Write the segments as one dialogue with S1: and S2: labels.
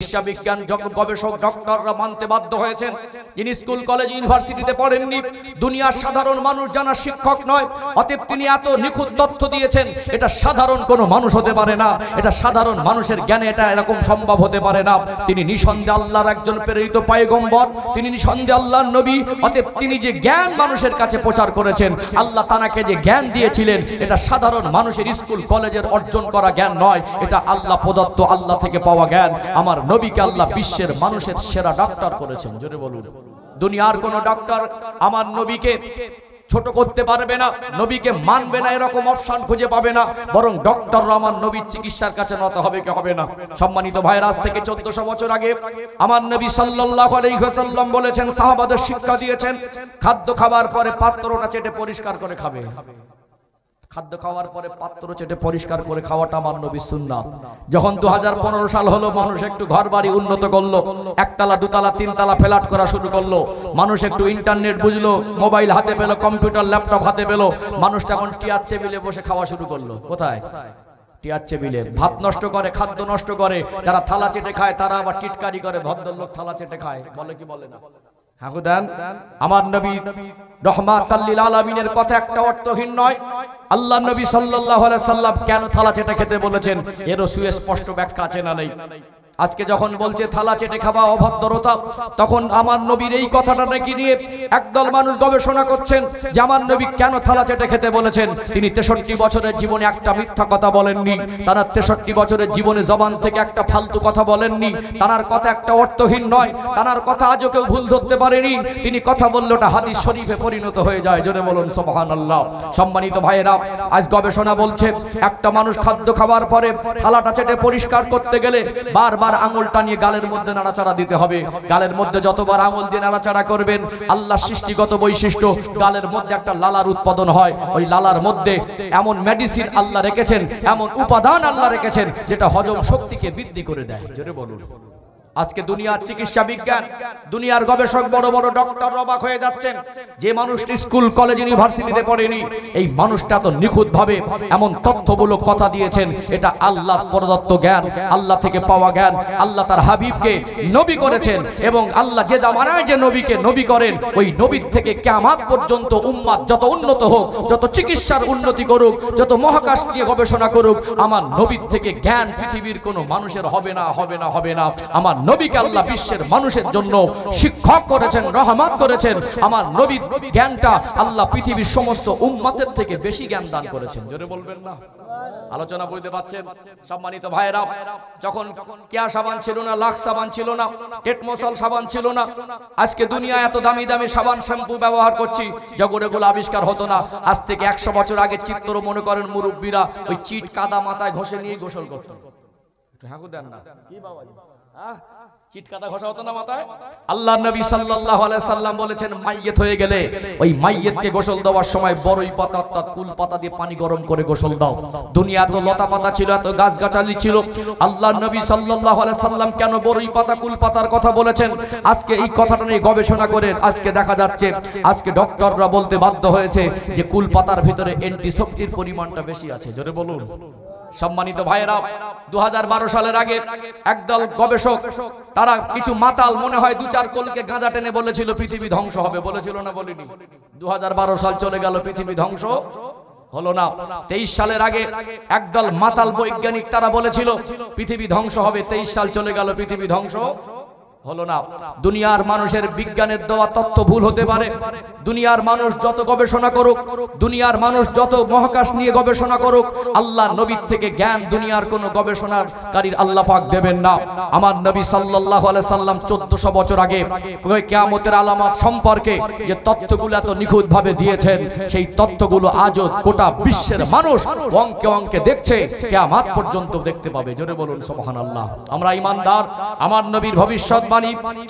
S1: চিকিৎসা বিজ্ঞান গবেষক ডক্টররা মানতে বাধ্য হয়েছেন যিনি স্কুল কলেজ ইউনিভার্সিটিতে পড়েননি, দুনিয়ার সাধারণ মানুষ জানা শিক্ষক নয়, অতএব তিনি এত নিখুঁত তথ্য দিয়েছেন এটা সাধারণ কোনো মানুষ হতে পারে না, এটা সাধারণ মানুষের জ্ঞানে এটা এরকম সম্ভব হতে পারে না। তিনি নিঃসন্দেহে আল্লাহর একজন প্রেরিত পয়গম্বর, তিনি নিঃসন্দেহে আল্লাহর নবী। অতএব তিনি যে জ্ঞান মানুষের কাছে প্রচার করেছেন, আল্লাহ তানাকে যে জ্ঞান দিয়েছিলেন এটা সাধারণ মানুষের স্কুল কলেজের অর্জন করা জ্ঞান নয়, এটা আল্লাহ প্রদত্ত, আল্লাহ থেকে পাওয়া জ্ঞান। আমার নবীকে আল্লাহ বিশ্বের মানুষের সেরা ডক্টর করেছেন, জোরে বলুন। দুনিয়ার কোন ডক্টর আমার নবীকে ছোট করতে পারবে না, নবীকে মানবে না, এরকম অপশন খুঁজে পাবে না, বরং ডক্টররা আমার নবীর চিকিৎসার কাছে নত হবে কি হবে না। সম্মানিত ভাইরা, আজ থেকে 1400 বছর আগে আমার নবী সাল্লাল্লাহু আলাইহি ওয়াসাল্লাম বলেছেন, সাহাবাদের শিক্ষা দিয়েছেন, খাদ্য খাবার পরে পাত্রটা চেটে পরিষ্কার করে খাবে। খাদ্য খাওয়ার পরে পাত্র চেটে পরিষ্কার করে খাওয়াটা আমার নবীর সুন্নাত। যখন 2015 সাল হলো, মানুষ একটু ঘর বাড়ি উন্নত করলো, একতলা দুতলা তিনতলা ফ্ল্যাট করা শুরু করলো, মানুষ একটু ইন্টারনেট বুঝলো, মোবাইল হাতে পেলো, কম্পিউটার ল্যাপটপ হাতে পেলো, মানুষ তখন চেয়ার টেবিলে বসে খাওয়া শুরু করলো। কোথায়? চেয়ার টেবিলে। ভাত নষ্ট করে, খাদ্য নষ্ট করে, যারা থালা চেটে খায় তারা আবার টিটকারি করে, ভদ্রলোক থালা চেটে খায়, বলে কি বলে না? আমার নবী রহমাতাল লিল আলামিনের কথা একটা অর্থহীন নয়। আল্লাহ নবী সাল্লাল্লাহু আলাইহি সাল্লাম কেন থালা চেটে খেতে বলেছেন এরও সুস্পষ্ট ব্যাখ্যা আছে না নেই? আজকে যখন বলছে থালা চেটে খাওয়া অভদ্রতা, তখন আমার নবীর এই কথাটা নাকি নিয়ে একদল মানুষ গবেষণা করছেন যে আমার নবী কেন থালা চেটে খেতে বলেছেন। তিনি 63 বছরের জীবনে একটা মিথ্যা কথা বলেননি, তার 63 বছরের জীবনে জবান থেকে একটা ফালতু কথা বলেননি, তার কথা একটা অর্থহীন নয়, তার কথা আজও কেউ ভুল ধরতে পারেনি। তিনি কথা বললে ওটা হাদিস শরীফে পরিণত হয়ে যায়, জোরে বলুন সুবহানাল্লাহ। সম্মানিত ভাইয়েরা, আজ গবেষণা বলছে একটা মানুষ খাদ্য খাওয়ার পরে থালাটা চেটে পরিষ্কার করতে গেলে বারবার আঙুলটা নিয়ে গালের মধ্যে নাড়াচাড়া দিতে হবে। গালের মধ্যে যতবার আঙুল দিয়ে নাড়াচাড়া করবেন, আল্লাহ সৃষ্টিগত বৈশিষ্ট্য, গালের মধ্যে একটা লালার উৎপাদন হয়। ওই লালার মধ্যে এমন মেডিসিন আল্লাহ রেখেছেন, এমন উপাদান আল্লাহ রেখেছেন যেটা হজম শক্তিকে বৃদ্ধি করে দেয়, জোরে বলুন। আজকে দুনিয়ার চিকিৎসা বিজ্ঞান, দুনিয়ার গবেষক, বড় বড় ডক্টর অবাক হয়ে যাচ্ছেন যে মানুষটি স্কুল কলেজ ইউনিভার্সিটিতে পড়েনি, এই মানুষটা তো নিখুঁত ভাবে এমন তথ্যমূলক কথা দিয়েছেন, এটা আল্লাহ প্রদত্ত জ্ঞান, আল্লাহ থেকে পাওয়া জ্ঞান। আল্লাহ তার হাবিবকে নবী করেছেন এবং আল্লাহ যে জামানায় যে নবীকে নবী করেন, ওই নবীর থেকে কিয়ামত পর্যন্ত উম্মাত যত উন্নত হোক, যত চিকিৎসার উন্নতি করুক, যত মহাকাশ নিয়ে গবেষণা করুক, আমার নবীর থেকে জ্ঞান পৃথিবীর কোনো মানুষের হবে না, হবে না, হবে না। আমার নবীকে আল্লাহ বিশ্বের মানুষের জন্য শিক্ষক করেছেন, রহমত করেছেন। আমার নবীর জ্ঞানটা আল্লাহ পৃথিবীর সমস্ত উম্মতের থেকে বেশি জ্ঞান দান করেছেন, জোরে বলবেন না? আলোচনা বুঝতে পারছেন? সম্মানিত ভাইরা, যখন কেয়া সাবান ছিল না, লাক্স সাবান ছিল না, টেটমসল সাবান ছিল না, আজকে দুনিয়া এত দামি দামি সাবান শ্যাম্পু ব্যবহার করছি, যখন এগুলো আবিষ্কার হতো না। আজ থেকে 100 বছর আগে চিত্র মনে করেন মুরব্বীরা ওই চিট কাদা মাথায় ঘষে নিয়ে গোসল করতো। ঠাকুর দেন না কি বাবা, চিটকাদা ঘষা হতো না মাথায়? আল্লাহ নবী সাল্লাল্লাহু আলাইহি সাল্লাম বলেছেন, মাইয়িত হয়ে গেলে ওই মাইয়িতকে গোসল দেওয়ার সময় বড়ই পাতা অর্থাৎ কুল পাতা দিয়ে পানি গরম করে গোসল দাও। দুনিয়া তো লতা পাতা ছিল, এত গাছগাছালি ছিল, আল্লাহ নবী সাল্লাল্লাহু আলাইহি সাল্লাম কেন বড়ই পাতা কুল পাতার কথা বলেছেন? আজকে এই কথাটা নিয়ে গবেষণা করে আজকে দেখা যাচ্ছে, আজকে ডক্টররা বলতে বাধ্য হয়েছে যে কুল পাতার ভিতরে অ্যান্টিসেপ্টিকের পরিমাণটা বেশি আছে, জোরে বলুন। সম্মানিত ভাইয়েরা, 2012 সালের আগে একদল গবেষক, তারা কিছু মাতাল মনে হয় 2-4 কলকে গাঁজা টেনে বলেছিল পৃথিবী ধ্বংস হবে, বলেছিল না বলিনি? 2012 সাল চলে গেল, পৃথিবী ধ্বংস হলো না। 23 সালের আগে একদল মাতাল বৈজ্ঞানিক তারা বলেছিল পৃথিবী ধ্বংস হবে, 23 সাল চলে গেল, পৃথিবী ধ্বংস হলো না। দুনিয়ার মানুষের বিজ্ঞানের দেওয়া তথ্য ভুল হতে পারে, দুনিয়ার মানুষ যত গবেষণা করুক, দুনিয়ার মানুষ যত মহাকাশ নিয়ে গবেষণা করুক, আল্লাহ নবীর থেকে জ্ঞান দুনিয়ার কোন গবেষণাকারীর আল্লাহ পাক দেবেন না। আমার নবী সাল্লাল্লাহু আলাইহি সাল্লাম 1400 বছর আগে কিয়ামতের আলামত সম্পর্কে যে তথ্যগুলো এত নিখুঁত ভাবে দিয়েছেন, সেই তথ্যগুলো আজও গোটা বিশ্বের মানুষ অঙ্কে অঙ্কে দেখছে, কিয়ামত পর্যন্ত দেখতে পাবে, জোরে বলুন সুবহানাল্লাহ। আমরা ঈমানদার, আমার নবীর ভবিষ্যৎ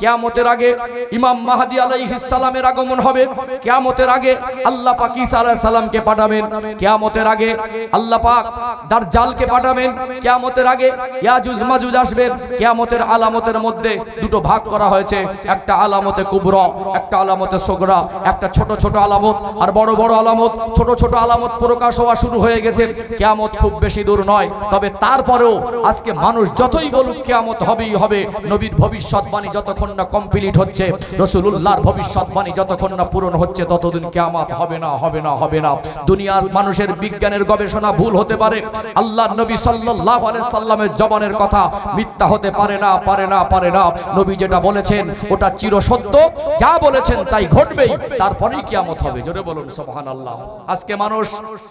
S1: কিয়ামতের আগে ইমাম মাহদী আলাইহিস সালামের আগমন হবে, কিয়ামতের আগে আল্লাহ পাক ঈসা আলাইহিস সালামকে পাঠাবেন, কিয়ামতের আগে আল্লাহ পাক দাজ্জালকে পাঠাবেন, কিয়ামতের আগে ইয়াজুজ মাজুজ আসবেন। কিয়ামতের আলামতের মধ্যে দুটো ভাগ করা হয়েছে, একটা আলামতে কুবরা, একটা আলামতে সুগরা, একটা ছোট ছোট আলামত আর বড় বড় আলামত। ছোট ছোট আলামত প্রকাশ হওয়া শুরু হয়ে গেছে, কিয়ামত খুব বেশি দূর নয়, তবে তারপরেও আজকে মানুষ যতই বলুক কিয়ামত হবেই হবে, হবে নবীর ভবিষ্যৎবাণী যতক্ষণ না কমপ্লিট হচ্ছে, রাসূলুল্লাহর ভবিষ্যৎবাণী যতক্ষণ না পূরণ হচ্ছে, ততদিন কিয়ামত হবে না, হবে না, হবে না। দুনিয়ার মানুষের বিজ্ঞানের গবেষণা ভুল হতে পারে, আল্লাহর নবী সাল্লাল্লাহু আলাইহি সাল্লামের জবানের কথা মিথ্যা হতে পারে না, পারে না, পারে না। নবী যেটা বলেছেন ওটা চিরসত্য, যা বলেছেন তাই ঘটবেই, তারপরেই কিয়ামত হবে। জোরে বলুন সুবহানাল্লাহ। আজকে মানুষ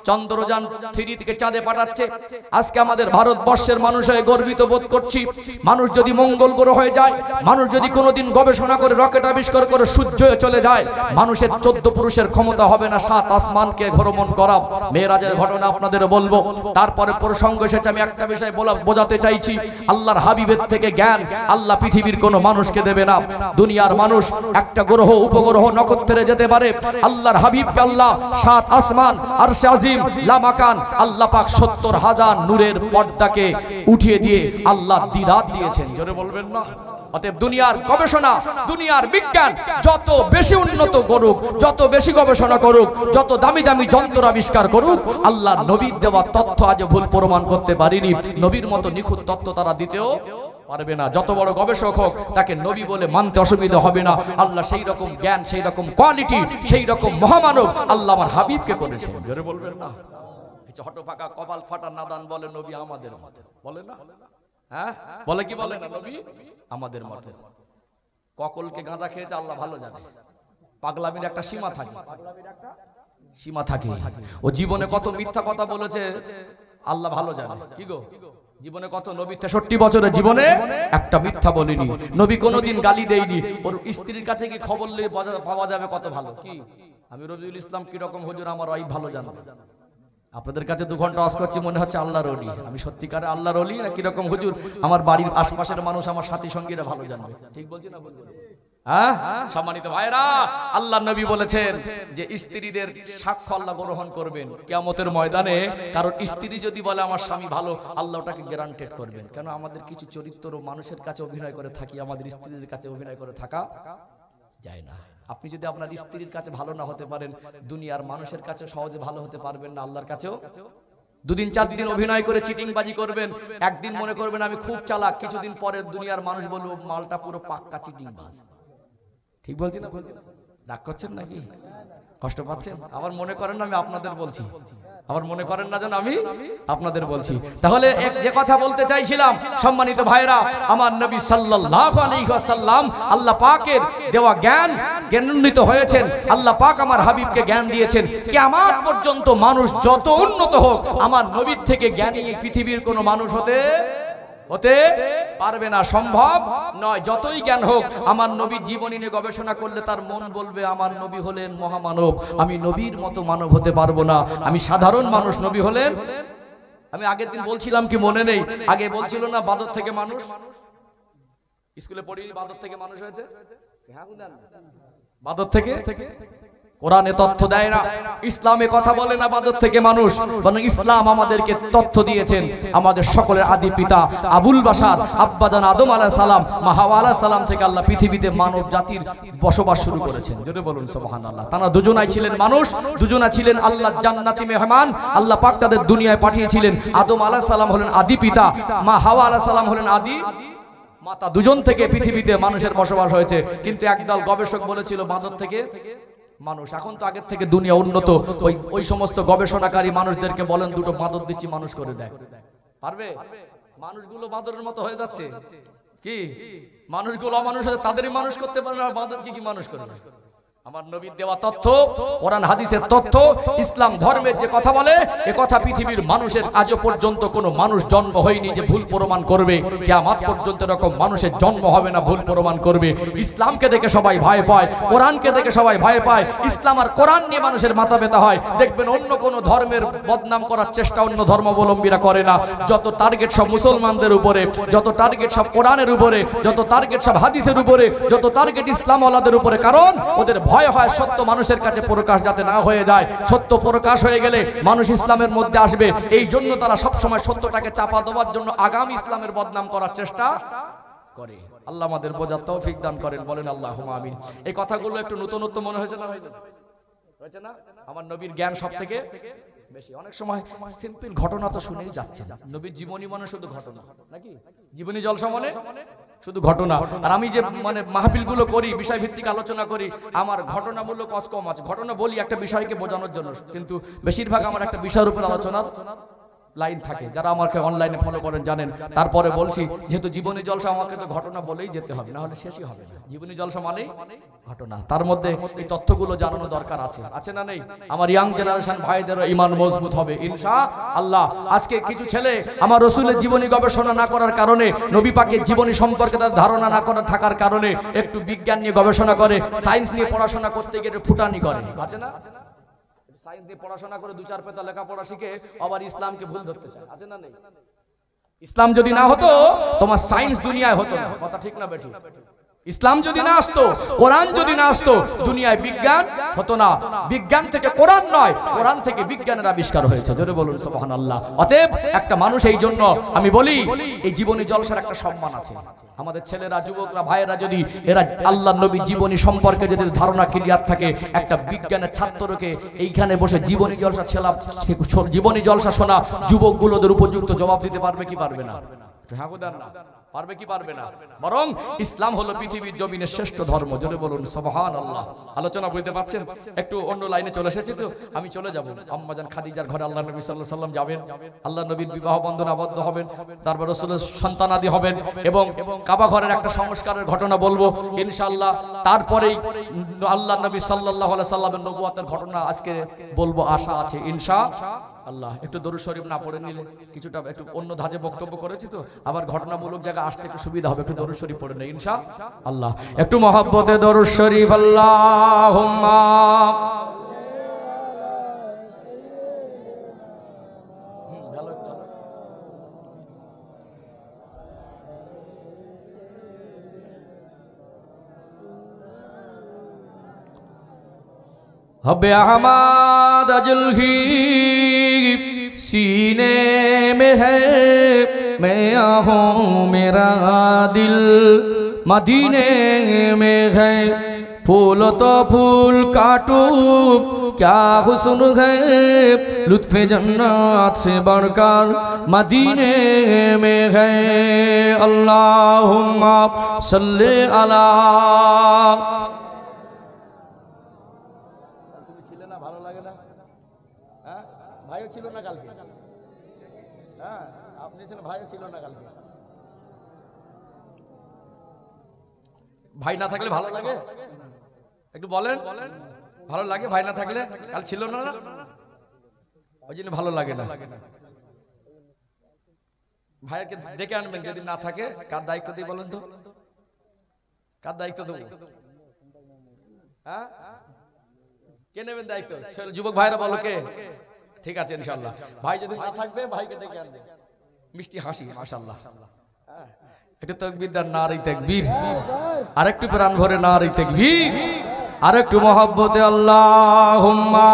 S1: চন্দ্রযান 3 থেকে চাঁদে পাঠাচ্ছে। আজকে আমাদের ভারতবর্ষের মানুষ হয়ে গর্বিত বোধ করছি। মানুষ যদি মঙ্গল গ্রহ হয়ে যায়, মানুষ যদি কোনোদিন গবেষণা করে রকেট আবিষ্কার করে সূর্যে চলে যায়, মানুষের 14 পুরুষের ক্ষমতা হবে না 7 আসমানকে ভ্রমণ করা। মেরাজের ঘটনা আপনাদের বলবো। তারপরে প্রসঙ্গ এসেছে, আমি একটা বিষয় বোঝাতে চাইছি, আল্লাহর হাবিবের থেকে জ্ঞান আল্লাহ পৃথিবীর কোনো মানুষকে দেবে না। দুনিয়ার মানুষ একটা গ্রহ উপগ্রহ নক্ষত্রে যেতে পারে, আল্লাহর হাবিবকে আল্লাহ 7 আসমান আরশে আজিম লামাকান আল্লাহ পাক 70,000 নূরের পর্দাকে উঠিয়ে দিয়ে আল্লাহ দিদার দিয়েছেন। জোরে বলবেন না? অতএব দুনিয়ার গবেষণা, দুনিয়ার বিজ্ঞান যত বেশি উন্নত করুক, যত বেশি গবেষণা করুক, যত দামি দামি যন্ত্র আবিষ্কার করুক, আল্লাহ নবীর দেওয়া তথ্য আজ ভুল প্রমাণ করতে পারেনি। নবীর মতো নিখুঁত তথ্য তারা দিতেও পারবে না। যত বড় গবেষক হোক, তাকে নবী বলে মানতে অসুবিধা হবে না। আল্লাহ সেই রকম জ্ঞান, সেই রকম কোয়ালিটি, সেই রকম মহামানব আল্লাহ আমার হাবিবকে করেছেন। জোরে বলবেন না? হট ফাঁকা কপাল ফাটা নাদান বলে নবী আমাদের মতো, বলে না? হ্যাঁ বলে কি বলে না? নবী আমাদের মতো। ককলকে গাঁজা খেয়েছে আল্লাহ ভালো জানে। পাগলামির একটা সীমা থাকে, সীমা থাকে। ও জীবনে কত মিথ্যা কথা বলেছে আল্লাহ ভালো জানে। কি গো, জীবনে কত নবী 63 বছরের জীবনে একটা মিথ্যা বলিনি। নবী কোনোদিন গালি দেয়নি। ওর স্ত্রীর কাছে কি খবর নিয়ে পাওয়া যাবে কত ভালো। কি আমি রবিউল ইসলাম কি রকম হুজুর আমার ওই ভালো জানো। আপনাদের কাছে 2 ঘন্টা ওয়াজ করছি, মনে হচ্ছে আল্লাহর ওলি। আমি সত্যিকারে আল্লাহর ওলি না কিরকম হুজুর আমার বাড়ির আশপাশের মানুষ, আমার সাথী সঙ্গীরা ভালো জানবে। ঠিক বলছি না? বলছি। হ্যাঁ সম্মানিত ভাইরা, আল্লাহ নবী বলেছেন যে স্ত্রীদের সাক্ষ্য আল্লাহ গ্রহণ করবেন কিয়ামতের ময়দানে। কারণ স্ত্রী যদি বলে আমার স্বামী ভালো, আল্লাহ ওটাকে গ্যারান্টেড করবেন। কেন আমাদের কিছু চরিত্র মানুষের কাছে অভিনয় করে থাকি, আমাদের স্ত্রীদের কাছে অভিনয় করে থাকা যায় না। আপনি যদি আপনার স্ত্রীর কাছে ভালো না হতে পারেন, দুনিয়ার মানুষের কাছে সহজে ভালো হতে পারবেন না, আল্লাহর কাছেও। 2 দিন 4 দিন অভিনয় করে চিটিংবাজি করবেন, একদিন মনে করবেন আমি খুব চালাক, কিছুদিন পরে দুনিয়ার মানুষ বলবে মালটা পুরো পাক্কা চিটিংবাজ। ঠিক বলছি না? রাগ করছেন নাকি? কষ্ট পাচ্ছেন? আবার মনে করেন না আমি আপনাদের বলছি, আবার মনে করেন না যেন আমি আপনাদের বলছি। তাহলে যে কথা বলতে চাইছিলাম, সম্মানিত ভাইরা, আমার নবী সাল্লাল্লাহু আলাইহি ওয়াসাল্লাম আল্লাহ পাকের দেওয়া জ্ঞানান্বিত হয়েছেন। আল্লাহ পাক আমার হাবিবকে জ্ঞান দিয়েছেন। কিয়ামত পর্যন্ত মানুষ যত উন্নত হোক, আমার নবীর থেকে জ্ঞানী পৃথিবীর কোনো মানুষ হতে পারবে না, সম্ভব নয়। যতই জ্ঞান হোক, আমার নবীর জীবনী নিয়ে গবেষণা করলে তার মন বলবে আমার নবী হলেন মহামানব, আমি নবীর মতো মানব হতে পারবো না, আমি সাধারণ মানুষ। নবী হলেন, আমি আগের দিন বলছিলাম কি মনে নেই, আগে বলছিল না বাদর থেকে মানুষ, স্কুলে পড়ি বাদর থেকে মানুষ হয়েছে। বাদর থেকে কোরআনে তথ্য দেয় না, ইসলামে কথা বলে না বাদর থেকে মানুষ, বরং ইসলাম আমাদেরকে তথ্য দিয়েছেন আমাদের সকলের আদি পিতা আবুল বাশার আব্বাজান আদম আলাইহিস সালাম, মা হাওয়া আলাইহিস সালাম থেকে আল্লাহ পৃথিবীতে মানব জাতির বসবাস শুরু করেছেন। জোরে বলুন সুবহানাল্লাহ। তারা দুজনাই ছিলেন মানুষ, দুজনা ছিলেন আল্লাহর জান্নাতি মেহমান। আল্লাহ পাক তাদের দুনিয়ায় পাঠিয়েছিলেন। আদম আলাইহিস সালাম হলেন আদি পিতা, মা হাওয়া আলাইহিস সালাম হলেন আদি মাতা। দুজন থেকে পৃথিবীতে মানুষের বসবাস হয়েছে। কিন্তু একদল গবেষক বলেছিল বাদর থেকে মানুষ। এখন তো আগের থেকে দুনিয়া উন্নত, ওই সমস্ত গবেষণাকারী মানুষদেরকে বলেন দুটো বাদর দিচ্ছি মানুষ করে দেখ, পারবে? মানুষগুলো বাদরের মতো হয়ে যাচ্ছে। কি মানুষগুলো অমানুষ হয়ে তাদেরই মানুষ করতে পারে না, বাদর কি মানুষ করবে? আমার নবীর দেওয়া তথ্য, কোরআন হাদিসের তথ্য, ইসলাম ধর্মের যে কথা বলে, এ কথা পৃথিবীর মানুষের আজও পর্যন্ত কোনো মানুষ জন্ম হয়নি যে ভুল প্রমাণ করবে। কিয়ামত পর্যন্ত এরকম মানুষের জন্ম হবে না ভুল প্রমাণ করবে। ইসলামকে দেখে সবাই ভয় পায়, কোরআনকে দেখে সবাই ভয় পায়। ইসলাম আর কোরআন নিয়ে মানুষের মাথা ব্যথা হয়। দেখবেন অন্য কোনো ধর্মের বদনাম করার চেষ্টা অন্য ধর্মাবলম্বীরা করে না। যত টার্গেট সব মুসলমানদের উপরে, যত টার্গেট সব কোরআনের উপরে, যত টার্গেট সব হাদিসের উপরে, যত টার্গেট ইসলাম ওয়ালাদের উপরে। কারণ ওদের ভয় হয় সত্য মানুষের কাছে প্রকাশ যাতে না হয়ে যায়। সত্য প্রকাশ হয়ে গেলে মানুষ ইসলামের মধ্যে আসবে। এই জন্য তারা সবসময় সত্যটাকে চাপা দেওয়ার জন্য আগামী ইসলামের বদনাম করার চেষ্টা করে। আল্লাহ আমাদের বোঝার তৌফিক দান করেন, বলেন আল্লাহুম্মা আমিন। এই কথাগুলো একটু নতুনত্ব মনে হয়েছে না? হয়েছে না? আমার নবীর জ্ঞান সব থেকে বেশি। অনেক সময় সিম্পল ঘটনা তো শুনেই যাচ্ছে না। নবীর জীবনী মানে শুধু ঘটনা নাকি? জীবনী জলসা মানে শুধু ঘটনা। আর আমি যে মানে মাহফিলগুলো করি, বিষয় ভিত্তিক আলোচনা করি, আমার ঘটনামূলক কাজ কম আছে। ঘটনা বলি একটা বিষয়কে বোঝানোর জন্য, কিন্তু বেশিরভাগ আমার একটা বিষয়ের উপর আলোচনার লাইন থাকে। যারা আমাকে অনলাইনে ফলো করেন জানেন। তারপরে বলছি, যেহেতু জীবনী জলসা, আমাকে তো ঘটনা বলেই যেতে হবে, না হলে শেষই হবে না। জীবনী জলসা মানেই ঘটনা, তার মধ্যে এই তথ্যগুলো জানানো দরকার আছে, আছে না নেই? আমার ইয়াং জেনারেশন ভাইদেরও ঈমান মজবুত হবে ইনশাআল্লাহ। আজকে কিছু ছেলে আমার রাসূলের জীবনী গবেষণা না করার কারণে, নবী পাকের জীবনী সম্পর্কে তার ধারণা না করার থাকার কারণে একটু বিজ্ঞান নিয়ে গবেষণা করে, সায়েন্স নিয়ে পড়াশোনা করতে গিয়ে একটু ফুটানি করে, আছে না? সায়েন্স দিয়ে পড়াশোনা করে 2-4 পেতা লেখাপড়া শিখে আবার ইসলামকে ভুল ধরতে চায়, আছে না নেই? ইসলাম যদি না হতো, তোমার সায়েন্স দুনিয়ায় হতো না। কথা ঠিক না বেঠিক? ইসলাম যদি না আসতো, কোরআন যদি না আসতো, দুনিয়ায় বিজ্ঞান হতো না। বিজ্ঞান থেকে কোরআন নয়, কোরআন থেকে বিজ্ঞানের আবিষ্কার হয়েছে। জোরে বলুন সুবহানাল্লাহ। অতএব একটা মানুষ, এই জন্য আমি বলি, এই জীবনী জলসার একটা সম্মান আছে। আমাদের ছেলেরা, যুবকরা, ভাইয়েরা যদি এরা আল্লাহর নবী জীবনী সম্পর্কে যদি ধারণা ক্লিয়ার থাকে, একটা বিজ্ঞানের ছাত্রকে এইখানে বসে জীবনী জলসা জীবনী জলসা শোনা যুবকগুলোদের উপযুক্ত জবাব দিতে পারবে কি পারবে না? হ্যাঁ বুঝেন না? পারবে কি পারবে না? বরং ইসলাম হলো পৃথিবীর জমিনের শ্রেষ্ঠ ধর্ম। জোরে বলুন সুবহানাল্লাহ। আলোচনা বুঝতে পারছেন? একটু অন্য লাইনে চলে এসেছি তো, আমি চলে যাব। আম্মাজান খাদিজার ঘরে আল্লাহ নবী সাল্লাল্লাহু আলাইহি ওয়াসাল্লাম যাবেন, আল্লাহ নবীর বিবাহ বন্ধন আবদ্ধ হবেন, তারপর রাসূলের সন্তানাদি হবেন, এবং কাবা ঘরের একটা সংস্কারের ঘটনা বলবো ইনশাআল্লাহ। তারপরেই আল্লাহ নবী সাল্লাল্লাহু আলাইহি ওয়াসাল্লামের নবুয়তের ঘটনা আজকে বলবো, আশা আছে ইনশাআল্লাহ। একটু দরুদ শরীফ না পড়ে নিলে, কিছুটা একটু অন্য ধাঁচে বক্তব্য করেছি তো, আবার ঘটনামূলক জায়গা আসতে একটু সুবিধা হবে। একটু দরুদ শরীফ পড়ে নেই ইনশাআল্লাহ। একটু মহব্বতে দরুদ শরীফ। আল্লাহুম্মা हबे अहमद अजलही सीने में है, मैं आहूं मेरा दिल मदीने में है। फूल तो फूल काटू क्या हुस्न है, लुत्फ़े जन्नत से बढ़कर मदीने में है। अल्लाहुम्मा सल्ले अला। ভাইও ছিল না কালকে? হ্যাঁ, আপনি ছিলেন, ভাইও ছিল না কালকে। ভাই না থাকলে ভালো লাগে? একটু বলেন, ভালো লাগে ভাই না থাকলে? কাল ছিল না, ওই জন্য ভালো লাগে না। ভাইকে ডেকে আনবেন যদি না থাকে। কার দায়িত্ব দিয়ে বলেন তো? কার দায়িত্ব দেবো? হ্যাঁ, কে নেবেন দায়িত্ব? যুবক ভাইরা বলো কে? ঠিক আছে ইনশাআল্লাহ। ভাই যদি না থাকবে, ভাইকে ডেকে আনবে। মিষ্টি হাসি, মাশাআল্লাহ। একটু তাকবীর দেন, নারে তাকবীর। আরেকটু প্রাণ ভরে নারে তাকবীর। আরেকটু মহব্বতে আল্লাহুম্মা।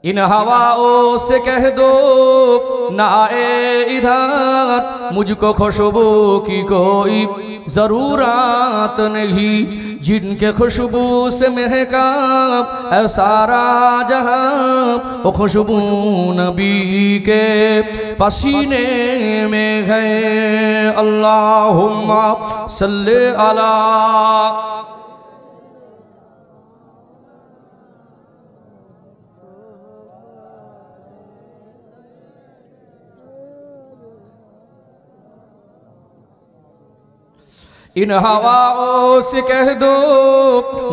S1: इन हवाओं से कह दो ना आए इधर, मुझको खुशबू की कोई ज़रूरत नहीं, जिनके खुशबू से महका सारा जहां, वो खुशबू नबी के पसीने में है। अल्लाहुम्मा सल्ले अला। इन हवाओं से कह दो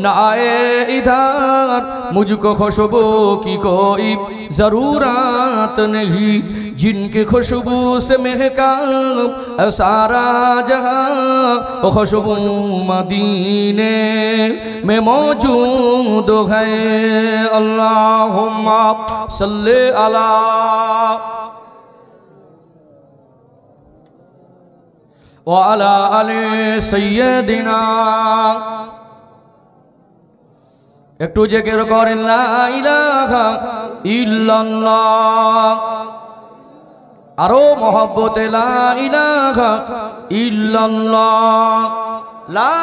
S1: न आए इधर, मुझको खुशबू की कोई ज़रूरत नहीं, जिनकी खुशबू से महका सारा जहां, वो खुशबू मदीने में मौजूद है। अल्लाहुम्मा सल्ले अला। ওয়ালা আলে সাইয়্যিদিনা। একটু জিকির করেন লা ইলাহা ইল্লাল্লাহ আরো মহব্বতে লা ইলাহা ইল্লাল্লাহ, লা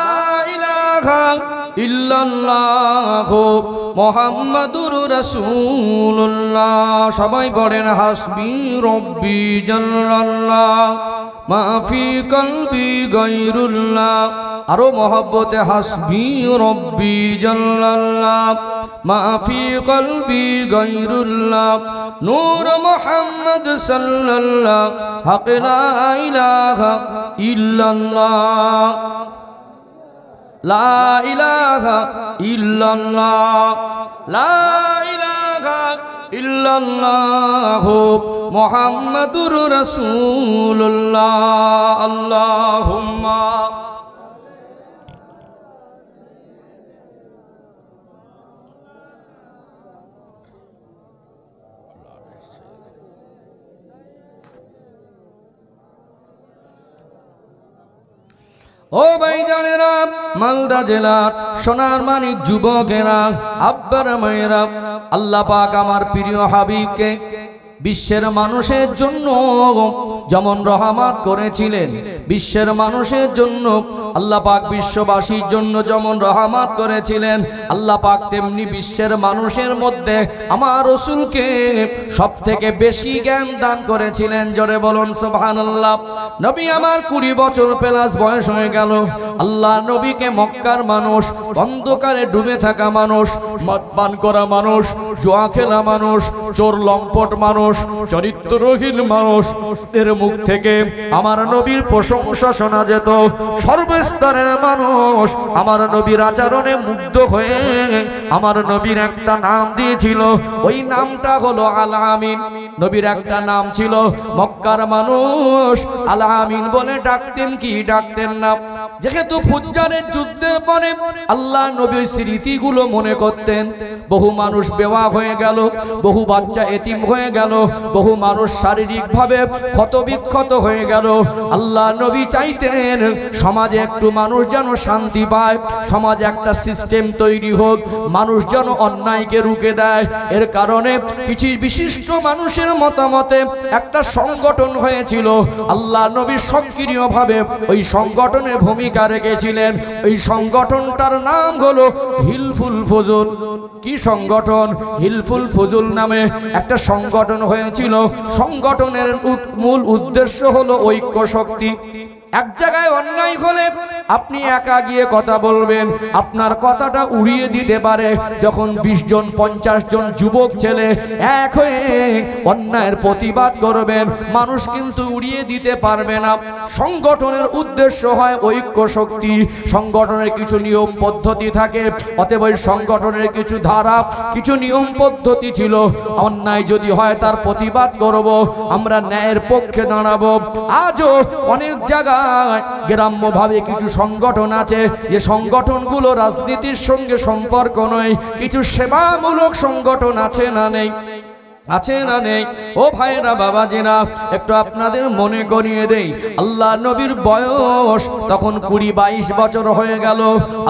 S1: ইলাহা ইল্লাল্লাহ মুহাম্মাদুর রাসূলুল্লাহ। সবাই পড়েন হাসবি রব্বি জাল্লাল্লাহ মা ফি কলবি গায়রুল্লাহ। আরো মহব্বতে হাসবি রব্বি জাল্লাল্লাহ মা ফি কলবি গায়রুল্লাহ নূর মুহাম্মদ সাল্লাল্লাহ হক লা ইলাহা ইল্লাল্লাহ, লা ইলাহা ইল্লাল্লাহ, লা ইলাহা ইল্লাল্লাহ মুহাম্মাদুর রাসূলুল্লাহ। আল্লাহুম্মা ও ভাইজানেরা, মালদা জেলার সোনার মানিক যুবকেরা, আব্বার মায়েরা, আল্লাহ পাক আমার প্রিয় হাবিবকে বিশ্বের মানুষের জন্য যেমন রহমত করেছিলেন, বিশ্বের মানুষের জন্য আল্লাহ পাক বিশ্ববাসীর জন্য যেমন রহমত করেছিলেন, আল্লাহ পাক তেমনি বিশ্বের মানুষের মধ্যে আমার রাসূলকে সবথেকে বেশি জ্ঞান দান করেছিলেন। জোরে বলুন সুবহানাল্লাহ। নবী আমার 20 বছর প্লাস বয়স হয়ে গেল। আল্লাহ নবীকে মক্কার মানুষ, অন্ধকারে ডুবে থাকা মানুষ, মদ পান করা মানুষ, জুয়া খেলা মানুষ, চোর লম্পট মানুষ, চরিত্রহীন মানুষ এর মুখ থেকে আমার নবীর প্রশংসা শোনা যেত। সর্বস্তরের মানুষ আমার নবীর আচরণে মুগ্ধ হয়ে আমার নবীর একটা নাম দিয়েছিল, ওই নামটা হলো আল আমিন। নবীর একটা নাম ছিল, মক্কার মানুষ আল আমিন বলে ডাকতেন। কি ডাকতেন না? যেহেতু ফুজ্জারের যুদ্ধের পরে আল্লাহ নবীর স্মৃতিগুলো মনে করতেন। বহু মানুষ বেওয়া হয়ে গেল, বহু বাচ্চা এতিম হয়ে গেল, বহু মানুষ শারীরিকভাবে ক্ষতবিক্ষত হয়ে গেল। আল্লাহ নবী চাইতেন সমাজে একটু মানুষ যেন শান্তি পায়, সমাজে একটা সিস্টেম তৈরি হোক, মানুষ যেন অন্যায়কে রুখে দেয়। এর কারণে কিছু বিশিষ্ট মানুষের মতামতে একটা সংগঠন হয়েছিল। আল্লাহ নবী সক্রিয়ভাবে ওই সংগঠনের ভূমিকা রেখেছিলেন। ওই সংগঠনটার নাম হলো হিলফুল ফুজুল। কি সংগঠন? হিলফুল ফুজুল নামে একটা সংগঠন হয়েছিল। সংগঠনের মূল উদ্দেশ্য হলো ঐক্য শক্তি। এক জায়গায় অন্যায় হলে আপনি একা গিয়ে কথা বলবেন, আপনার কথাটা উড়িয়ে দিতে পারে। যখন 20 জন 50 জন যুবক ছেলে এক হয়ে অন্যায়ের প্রতিবাদ করবেন, মানুষ কিন্তু উড়িয়ে দিতে পারবে না। সংগঠনের উদ্দেশ্য হয় ঐক্য শক্তি। সংগঠনের কিছু নিয়ম পদ্ধতি থাকে, অতএব ওই সংগঠনের কিছু ধারা, কিছু নিয়ম পদ্ধতি ছিল। অন্যায় যদি হয় তার প্রতিবাদ করব, আমরা ন্যায়ের পক্ষে দাঁড়াবো। আজও অনেক জায়গায় গ্রাম্যভাবে কিছু সংগঠন আছে, যে সংগঠনগুলো রাজনীতির সঙ্গে সম্পর্ক নয়। কিছু সেবামূলক সংগঠন আছে না নেই? আছে না নেই? ও ভাইরা বাবাজিরা, একটু আপনাদের মনে করিয়ে দেই, আল্লাহ নবীর বয়স তখন 20-22 বছর হয়ে গেল।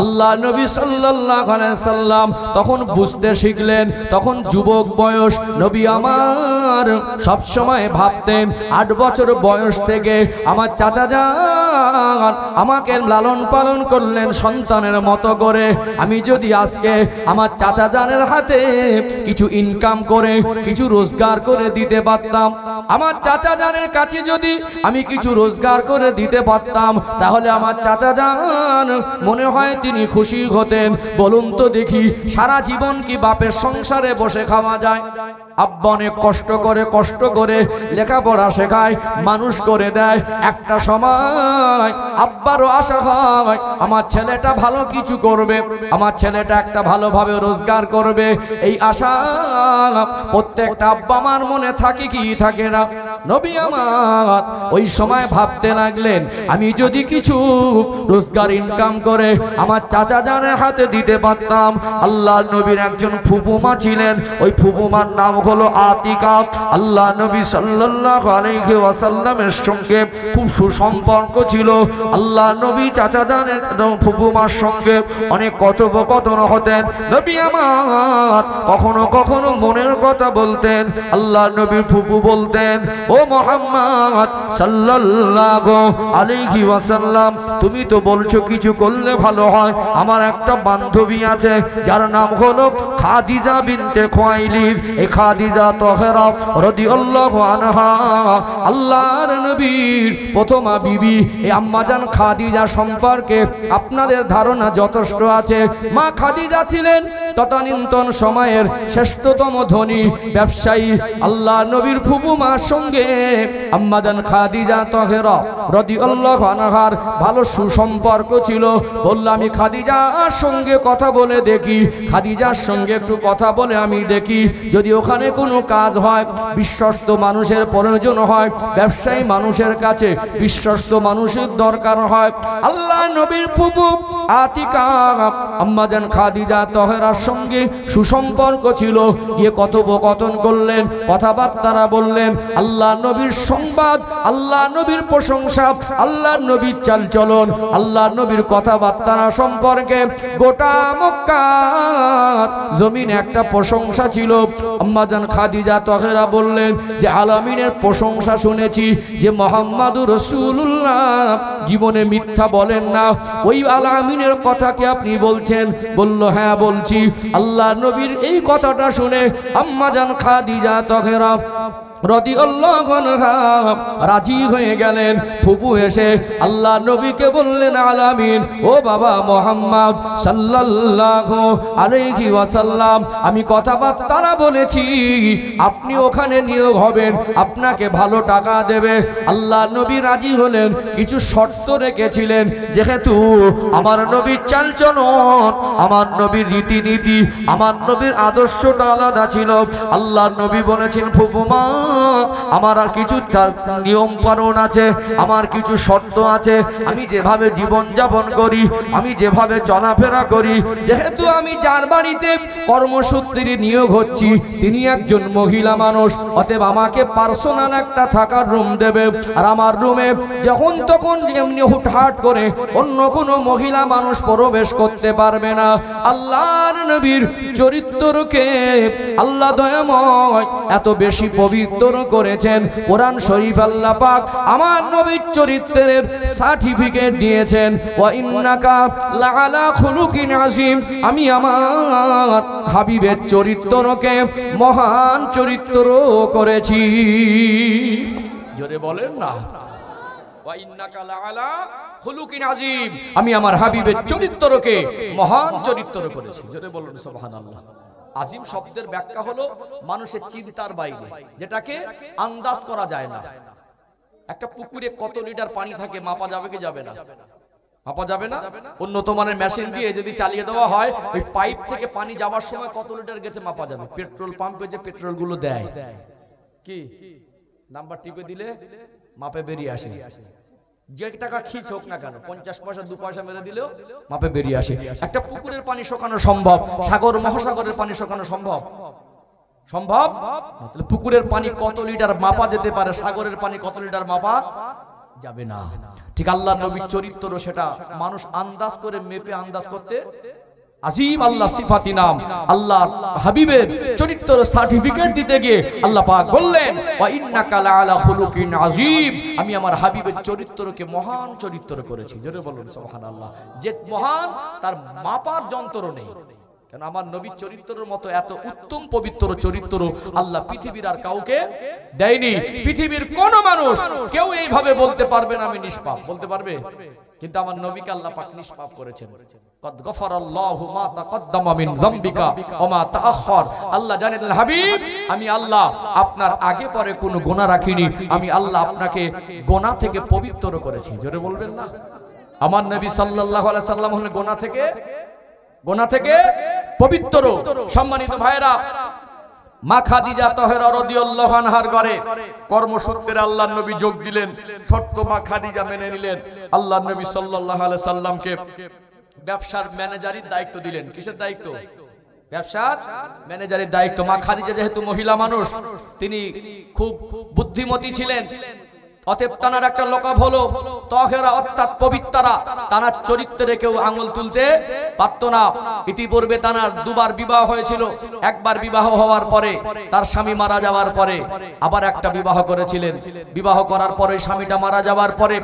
S1: আল্লাহ নবী সাল্লাল্লাহু আলাইহি সাল্লাম তখন বুঝতে শিখলেন, তখন যুবক বয়স। নবী আমার সব সময় ভাবতেন 8 বছর বয়স থেকে আমার চাচা যান আমাকে লালন পালন করলেন সন্তানের মতো করে। আমি যদি আজকে আমার চাচা জানের হাতে কিছু ইনকাম করে, কিছু রোজগার করে দিতে পারতাম, আমার চাচা জানের কাছে যদি আমি কিছু রোজগার করে দিতে পারতাম, তাহলে আমার চাচা জান মনে হয় তিনি খুশি হতেন। বলুন তো দেখি, সারা জীবন কি বাপের সংসারে বসে খাওয়া যায়? আব্বা অনেক কষ্ট করে লেখাপড়া শেখায়, মানুষ করে দেয়। একটা সময় আব্বারও আশা হয় আমার ছেলেটা ভালো কিছু করবে, আমার ছেলেটা একটা ভালোভাবে রোজগার করবে। এই আশা প্রত্যেকটা আব্বা মার মনে থাকে কি থাকে না? নবী আমার ওই সময় ভাবতে লাগলেন, আমি যদি কিছু রোজগার ইনকাম করে আমার চাচা জানের হাতে দিতে পারতাম। আল্লাহ নবীর একজন ফুপুমা ছিলেন, ওই ফুপুমার নাম হলো আতিকা। আল্লাহ নবী সাল্লাল্লাহু আলাইহি ওয়াসাল্লামের সঙ্গে খুব সুসম্পর্ক ছিল। আল্লাহ নবী চাচা জানের ফুপুমার সঙ্গে অনেক কথোপকথন হতেন। নবী আমার কখনো কখনো মনের কথা বলতেন। আল্লাহ নবীর ফুপু বলতেন, ও ও মুহাম্মদ সাল্লাল্লাহু আলাইহি ওয়াসাল্লাম, তুমি তো বলছো কিছু করলে ভালো হয়। আমার একটা বান্ধবী আছে যার নাম হলো খাদিজা বিনতে খুয়াইলিদ। এই খাদিজা তাহেরা রাদিয়াল্লাহু আনহা আল্লাহর নবীর প্রথমা বিবি। এই আম্মাজান খাদিজা সম্পর্কে আপনাদের ধারণা যথেষ্ট আছে। মা খাদিজা ছিলেন তদানীন্তন সময়ের শ্রেষ্ঠতম ধনী ব্যবসায়ী। আল্লাহ নবীর ফুফু মার সঙ্গে আম্মাজান খাদিজা তাহেরা রাদিয়াল্লাহু আনহার ভালো সুসম্পর্ক ছিল। বলল আমি খাদিজার সঙ্গে কথা বলে দেখি, খাদিজার সঙ্গে একটু কথা বলে আমি দেখি যদি ওখানে কোনো কাজ হয়, বিশ্বস্ত মানুষের প্রয়োজন হয়, ব্যবসায়ী মানুষের কাছে বিশ্বস্ত মানুষের দরকার হয়। আল্লাহ নবীর ফুফু আতিকা আম্মাজান খাদিজা তাহেরার সঙ্গে সুসম্পর্ক ছিল। গিয়ে কথোপকথন করলেন, কথাবার্তা বললেন, আল্লাহ নবীর সংবাদ, আল্লাহ নবীর প্রশংসা, আল্লাহ নবীর চালচলন, আল্লাহ নবীর কথাবার্তা সম্পর্কে গোটা মক্কার জমিনে একটা প্রশংসা ছিল। আম্মাজান খাদিজা তাহেরা বললেন যে আলামিনের প্রশংসা শুনেছি যে মুহাম্মাদুর রাসূলুল্লাহ জীবনে মিথ্যা বলেন না, ওই আলামিনের কথা কি আপনি বলছেন? বলল হ্যাঁ বলছি। আল্লাহ নবীর এই কথাটা শুনে আম্মাজান খাদিজা তাহেরা রাদিয়াল্লাহু আনহা রাজি হয়ে গেলেন। ফুফু এসে আল্লাহ নবীকে বললেন, আলামিন ও বাবা মুহাম্মদ সাল্লাল্লাহু আলাইহি ওয়াসাল্লাম, আমি কথাবার্তা বলেছি, আপনি ওখানে নিয়োগ হবেন, আপনাকে ভালো টাকা দেবে। আল্লাহ নবী রাজি হলেন। কিছু শর্ত রেখেছিলেন, যেহেতু আমার নবীর চালচলন, আমার নবীর রীতিনীতি, আমার নবীর আদর্শটা আলাদা ছিল। আল্লাহ নবী বলেছেন, ফুফুমা আমার আর কিছু নিয়ম পালন আছে, আমার কিছু শর্ত আছে। আমি যেভাবে জীবন যাপন করি, আমি যেভাবে চলাফেরা করি, যেহেতু আমি যার বাড়িতে কর্মসূত্রে নিয়োগ হচ্ছি তিনি একজন মহিলা মানুষ, অতএব আমাকে পার্সোনাল একটা থাকার রুম দেবে। আর আমার রুমে যখন তখন এমনি হুটহাট করে অন্য কোনো মহিলা মানুষ প্রবেশ করতে পারবে না। আল্লাহর নবীর চরিত্রকে আল্লাহ দয়াময় এত বেশি পবিত্র করেছেন। কোরআন শরীফ আল্লাহ পাক আমার নবীর চরিত্রের সার্টিফিকেট দিয়েছেন, ওয়া ইন্নাকা লাআলা খুলুকিন আযীম। আমি আমার হাবিবের চরিত্রকে মহান চরিত্র করেছি। জোরে বলেন না, ওয়া ইন্নাকা লাআলা খুলুকিন আযীম। আমি আমার হাবিবের চরিত্রকে মহান চরিত্র করেছি। জোরে বলুন সুবহানাল্লাহ। আজিম শব্দের ব্যাখ্যা হলো মানুষের চিন্তার বাইরে, যেটাকে আন্দাজ করা যায় না। একটা পুকুরে কত লিটার পানি থাকে মাপা যাবে কি যাবে না? মাপা যাবে না। উন্নত মানের মেশিন দিয়ে যদি চালিয়ে দেওয়া হয়, ওই পাইপ থেকে পানি যাওয়ার সময় কত লিটার গেছে মাপা যাবে। পেট্রোল পাম্পে যে পেট্রোল গুলো দেয়, কি নাম্বার টিপে দিলে মাপে বেরিয়ে আসে। যে টাকা খিচ হোক না কেন, 50 পয়সা 2 পয়সা মেরে দিলেও মাপে বেরিয়ে আসে। একটা পুকুরের পানি শোকানো সম্ভব, সাগর মহাসাগরের পানি শোকানো সম্ভব? সম্ভব। তাহলে পুকুরের পানি কত লিটার মাপা যেতে পারে, সাগরের পানি কত লিটার মাপা যাবে না। ঠিক আল্লাহ নবীর চরিত্র সেটা মানুষ আন্দাজ করে মেপে আন্দাজ করতে। আজিম আল্লাহ সিফাতি নাম, আল্লাহ হাবিবের চরিত্র সার্টিফিকেট দিতে গিয়ে আল্লাহ পাক বললেন, ওয়া ইন্নাকা লাআলা খুলুকিন আযীম। আমি আমার হাবিবের চরিত্রকে মহান চরিত্র করেছি। জোরে বলুন সুবহানাল্লাহ। যে মহান তার মাপার যন্ত্র নেই। কেন আমার নবীর চরিত্রের মতো এত উত্তম পবিত্র চরিত্র আল্লাহ পৃথিবীর আর কাউকে দেয়নি। পৃথিবীর কোন মানুষ কেউ এইভাবে বলতে পারবে না আমি নিষ্পাপ, বলতে পারবে? কিন্তু আমার নবীকে আল্লাহ পাক নিষ্পাপ করেছেন। কদ গফারাল্লাহু মা তাকদ্দামা মিন যামবিকা ওয়া মা তাআখার। আল্লাহ জানেন হাবিব, আমি আল্লাহ আপনার আগে পরে কোনো গুনাহ রাখিনি। আমি আল্লাহ আপনাকে গুনাহ থেকে পবিত্র করেছি। জোরে বলবেন না। আমার নবী সাল্লাল্লাহু আলাইহি সাল্লাম হলেন গুনাহ থেকে পবিত্র। সম্মানিত ভাইরা, মা খাদিজা তাহেরা রাদিয়াল্লাহু আনহার ঘরে কর্মসূত্রে আল্লাহর নবী যোগ দিলেন। শর্ত মা খাদিজা মেনে নিলেন। আল্লাহর নবী সাল্লাল্লাহু আলাইহি সাল্লামকে ব্যবসার ম্যানেজারের দায়িত্ব দিলেন। কিসের দায়িত্ব? ব্যবসার ম্যানেজারের দায়িত্ব। মা খাদিজা যেহেতু মহিলা মানুষ, তিনি খুব বুদ্ধিমতী ছিলেন। অতএব তানার একটা লকাব হলো তাহেরা অর্থাৎ পবিত্রা। তানার চরিত্রে কেউ আঙুল তুলতে পারত না। ইতিপূর্বে তানার দুবার বিবাহ হয়েছিল। একবার বিবাহ হওয়ার পরে তার স্বামী মারা যাওয়ার পরে আবার একটা বিবাহ করেছিলেন। বিবাহ করার পরে স্বামীটা মারা যাওয়ার পরে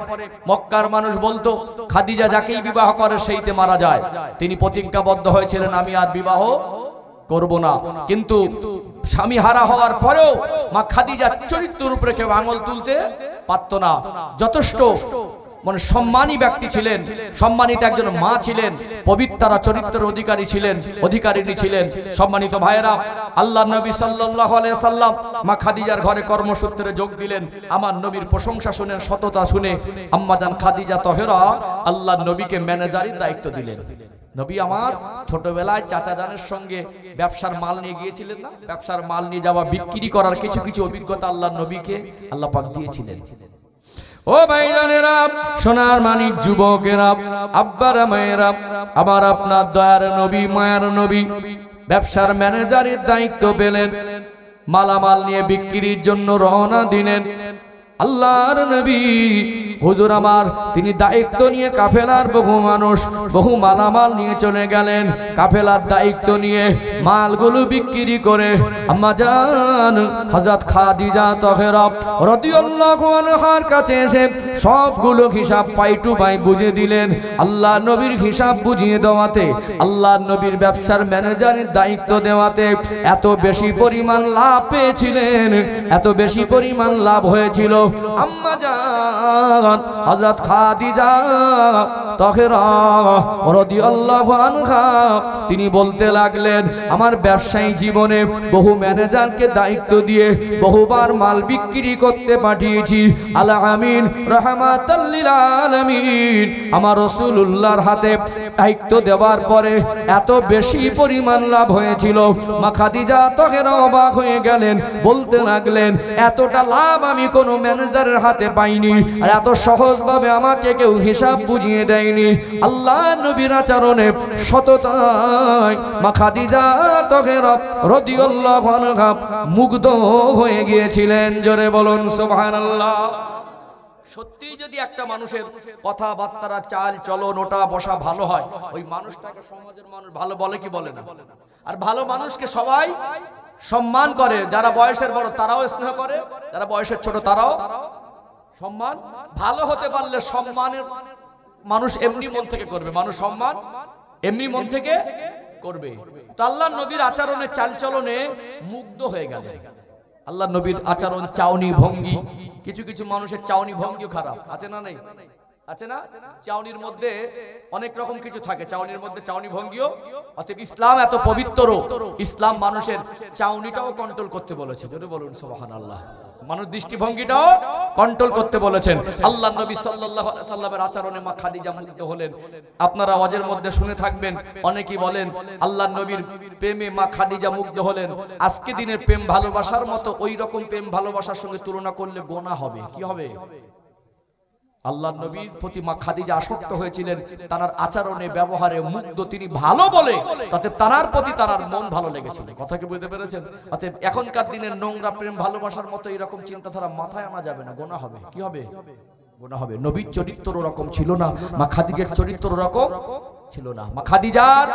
S1: মক্কার মানুষ বলতো খাদিজা যাকেই বিবাহ করে সেইতে মারা যায়। তিনি প্রতিজ্ঞাবদ্ধ হয়েছিলেন আমি আর বিবাহ করব না। কিন্তু স্বামী হারা হওয়ার পরেও মা খাদিজার চরিত্রের উপরে কেউ আঙুল তুলতে পারত না। যথেষ্ট মানে সম্মানী ব্যক্তি ছিলেন, সম্মানিত একজন মা ছিলেন, পবিত্রা চরিত্রের অধিকারী ছিলেন, অধিকারিণী ছিলেন। সম্মানিত ভাইয়েরা, আল্লাহ নবী সাল্লাল্লাহু আলাইহি সাল্লাম মা খাদিজার ঘরে কর্মসূত্রে যোগ দিলেন। আমার নবীর প্রশংসা শুনে, সততা শুনে আম্মাজান খাদিজা তাহেরা আল্লাহ নবীকে ম্যানেজারের দায়িত্ব দিলেন। নবী আমার ছোটবেলায় চাচা জানের সঙ্গে ব্যবসার মাল নিয়ে গিয়েছিলেন না, ব্যবসার মাল নিয়ে যাওয়া, বিক্রি করার কিছু কিছু অভিজ্ঞতা আল্লাহ নবীকে আল্লাহ পাক দিয়েছিলেন। ও ভাইজানেরা, সোনার মানিক যুবকেরা, আব্বারা মায়েরা, আমার আপনার দয়ার নবী মায়ার নবী ব্যবসার ম্যানেজারের দায়িত্ব পেলেন। মালামাল নিয়ে বিক্রির জন্য রওনা দিলেন। আল্লাহর নবী হুজুর আমার তিনি দায়িত্ব নিয়ে কাফেলার বহু মানুষ বহু মালামাল নিয়ে চলে গেলেন। কাফেলার দায়িত্ব নিয়ে মালগুলো বিক্রি করে আম্মাজান হযরত খাদিজা তাহেরা রাদিয়াল্লাহু আনহার কাছে এসে সবগুলো হিসাব পাই টু পাই বুঝিয়ে দিলেন। আল্লাহ নবীর হিসাব বুঝিয়ে দেওয়াতে, আল্লাহ নবীর ব্যবসার ম্যানেজারের দায়িত্ব দেওয়াতে এত বেশি পরিমাণ লাভ পেয়েছিলেন, এত বেশি পরিমাণ লাভ হয়েছিল। আম্মাজান হযরত খাদিজা তাহেরা রাদিয়াল্লাহু আনহা তিনি বলতে লাগলেন আমার ব্যবসায়ী জীবনে বহু ম্যানেজারকে দায়িত্ব দিয়ে বহুবার মাল বিক্রি করতে পাঠিয়েছি। আল আমিন রাহমাতাল লিল আলামিন আমার রাসূলুল্লাহর হাতে দায়িত্ব দেওয়ার পরে এত বেশি পরিমাণ লাভ হয়েছিল। মা খাদিজা তাহেরা অবাক হয়ে গেলেন, বলতে লাগলেন এতটা লাভ আমি কোনো ম্যানেজারের হাতে পাইনি, আর এত সহজভাবে আমাকে কেউ হিসাব বুঝিয়ে দেয়নি। আল্লাহ নবীর আচরণে সততায় মা খাদিজা তাহেরা রাদিয়াল্লাহু আনহা মুগ্ধ হয়ে গিয়েছিলেন। জোরে বলুন সুবহানাল্লাহ। সত্যি যদি একটা মানুষের কথাবার্তা, চাল চলন, ওটা বসা ভালো হয়, ওই মানুষটাকে সমাজের মানুষ ভালো বলে কি বলে না? আর ভালো মানুষকে সবাই সম্মান করে। যারা বয়সের বড় তারাও স্নেহ করে, যারা বয়সের ছোট তারাও সম্মান। ভালো হতে পারলে সম্মানের মানুষ এমনি মন থেকে করবে, মানুষ সম্মান এমনি মন থেকে করবে। তো আল্লাহ নবীর আচরণে চালচলনে মুগ্ধ হয়ে গেল। আল্লাহ নবীর আচরণ, চাউনি ভঙ্গি, কিছু কিছু মানুষের চাউনি ভঙ্গিও খারাপ আছে না? নেই আছে না? চাউনির মধ্যে অনেক রকম কিছু থাকে, চাউনির মধ্যে চাউনি ভঙ্গিও। অতএব ইসলাম এত পবিত্র, ইসলাম মানুষের চাউনিটাও কন্ট্রোল করতে বলেছে। যদি বলুন সুবহানাল্লাহ। মানুষ দৃষ্টিভঙ্গিটাও কন্ট্রোল করতে বলেছেন। আল্লাহ নবী সাল্লাল্লাহু আলাইহি সাল্লামের আচরণে মা খাদিজা মুগ্ধ হলেন। আপনারা ওয়াজের মধ্যে শুনে থাকবেন, অনেকেই বলেন আল্লাহ নবীর প্রেমে মা খাদিজা মুগ্ধ হলেন। আজকে দিনের প্রেম ভালোবাসার মতো ওই রকম প্রেম ভালোবাসার সঙ্গে তুলনা করলে গোনা হবে। কি হবে? আল্লাহ নবীর প্রতি মা খাদিজা আসক্ত হয়েছিলেন, তার আচরণে ব্যবহারে মুগ্ধ, তিনি ভালো বলে তাতে তার প্রতি তার মন ভালো লেগেছিল। কথা কি বুঝতে পেরেছেন? অতএব এখনকার দিনের নোংরা প্রেম ভালোবাসার মতো এরকম চিন্তাধারা মাথায় আনা যাবে না, গোনা হবে। কি হবে? গোনা হবে। নবীর চরিত্র ওরকম ছিল না, মা খাদিজার চরিত্র ওরকম ছিল না। মা খাদিজার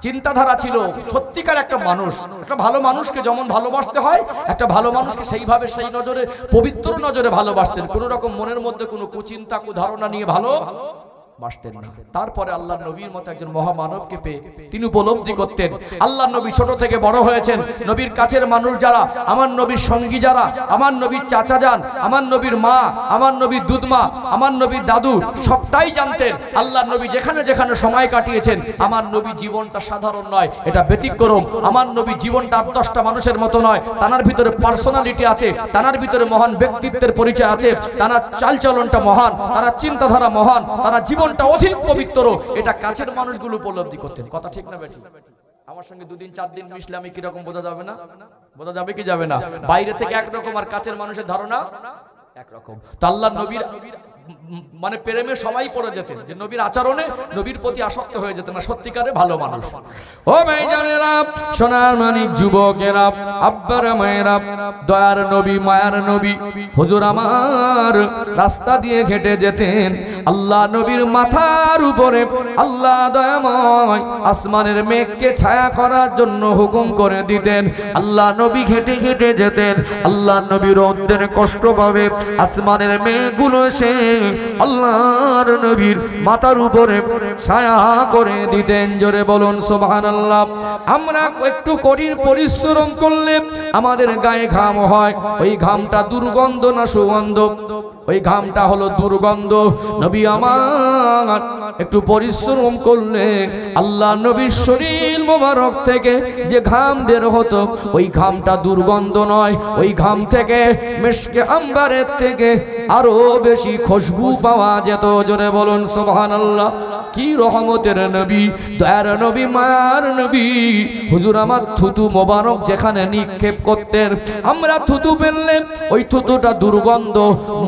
S1: চিন্তাধারা ছিল সত্যিকার একটা মানুষ, একটা ভালো মানুষকে যেমন ভালোবাসতে হয়, একটা ভালো মানুষকে সেইভাবে সেই নজরে, পবিত্র নজরে ভালোবাসতেন। কোন রকম মনের মধ্যে কোনো কুচিন্তা, কুধারণা নিয়ে ভালোবাসতেন না। তারপরে আল্লাহ নবীর মতো একজন মহামানবকে পেয়ে তিনি উপলব্ধি করতেন আল্লাহ নবী ছোট থেকে বড় হয়েছেন। নবীর কাছের মানুষ যারা, আমার নবীর সঙ্গী যারা, আমার নবীর চাচা যান, আমার নবীর মা, আমার নবীর দুধমা, আমার নবীর দাদু, সবটাই জানতেন আল্লাহ নবী যেখানে যেখানে সময় কাটিয়েছেন আমার নবী জীবনটা সাধারণ নয়, এটা ব্যতিক্রম। আমার নবী জীবনটা 10টা মানুষের মতো নয়, তার ভিতরে পার্সোনালিটি আছে, তার ভিতরে মহান ব্যক্তিত্বের পরিচয় আছে, তার চালচলনটা মহান, তার চিন্তাধারা মহান, তার জীবনটা অধিক পবিত্র। এটা কাছের মানুষগুলো উপলব্ধি করতেন। কথা ঠিক না বেঠিক? আমার সঙ্গে 2 দিন 4 দিন মিশলে আমি কিরকম বোঝা যাবে না? বোঝা যাবে কি যাবে না? বাইরে থেকে একরকম আর কাছের মানুষের ধারণা একরকম। তো আল্লাহ নবীর মানে প্রেমে সবাই পড়ে যেতেন, যে নবীর আচরণে নবীর প্রতি আসক্ত হয়ে যেতেন না, সত্যিকারে ভালো মানুষ। ও ভাইজানেরা, সোনার মানিক যুবকেরা, আব্বারা মায়েরা, দয়ার নবী মায়ার নবী হুজুর আমার রাস্তা দিয়ে হেঁটে যেতেন। আল্লাহ নবীর মাথার উপরে আল্লাহ দয়াময় আসমানের মেঘকে ছায়া করার জন্য হুকুম করে দিতেন। আল্লাহ নবী হেঁটে হেঁটে যেতেন, আল্লাহ নবী রোদের কষ্ট পাবে, আসমানের মেঘগুলো এসে আল্লাহর নবীর মাথার উপরে ছায়া করে দিতেন। জোরে বলুন সুবহানাল্লাহ। আমরা একটু কঠিন পরিশ্রম করলে আমাদের গায়ে ঘাম হয়, ওই ঘামটা দুর্গন্ধ না সুগন্ধ? ওই ঘামটা হলো দুর্গন্ধ। নবী আমার একটু পরিশ্রম করলে আল্লাহ নবীর শরীর মোবারক থেকে যে ঘাম বের হতো, ওই ঘামটা দুর্গন্ধ নয়, ওই ঘাম থেকে মিশকে আম্বারের থেকে আরো বেশি খুশবু পাওয়া যেত। জোরে বলুন সুবহানাল্লাহ। কি রহমতের নবী, দয়ার নবী মায়ার নবী হুজুর আমার থুতু মোবারক যেখানে নিক্ষেপ করতেন, আমরা থুতু ফেললে ওই থুতুটা দুর্গন্ধ,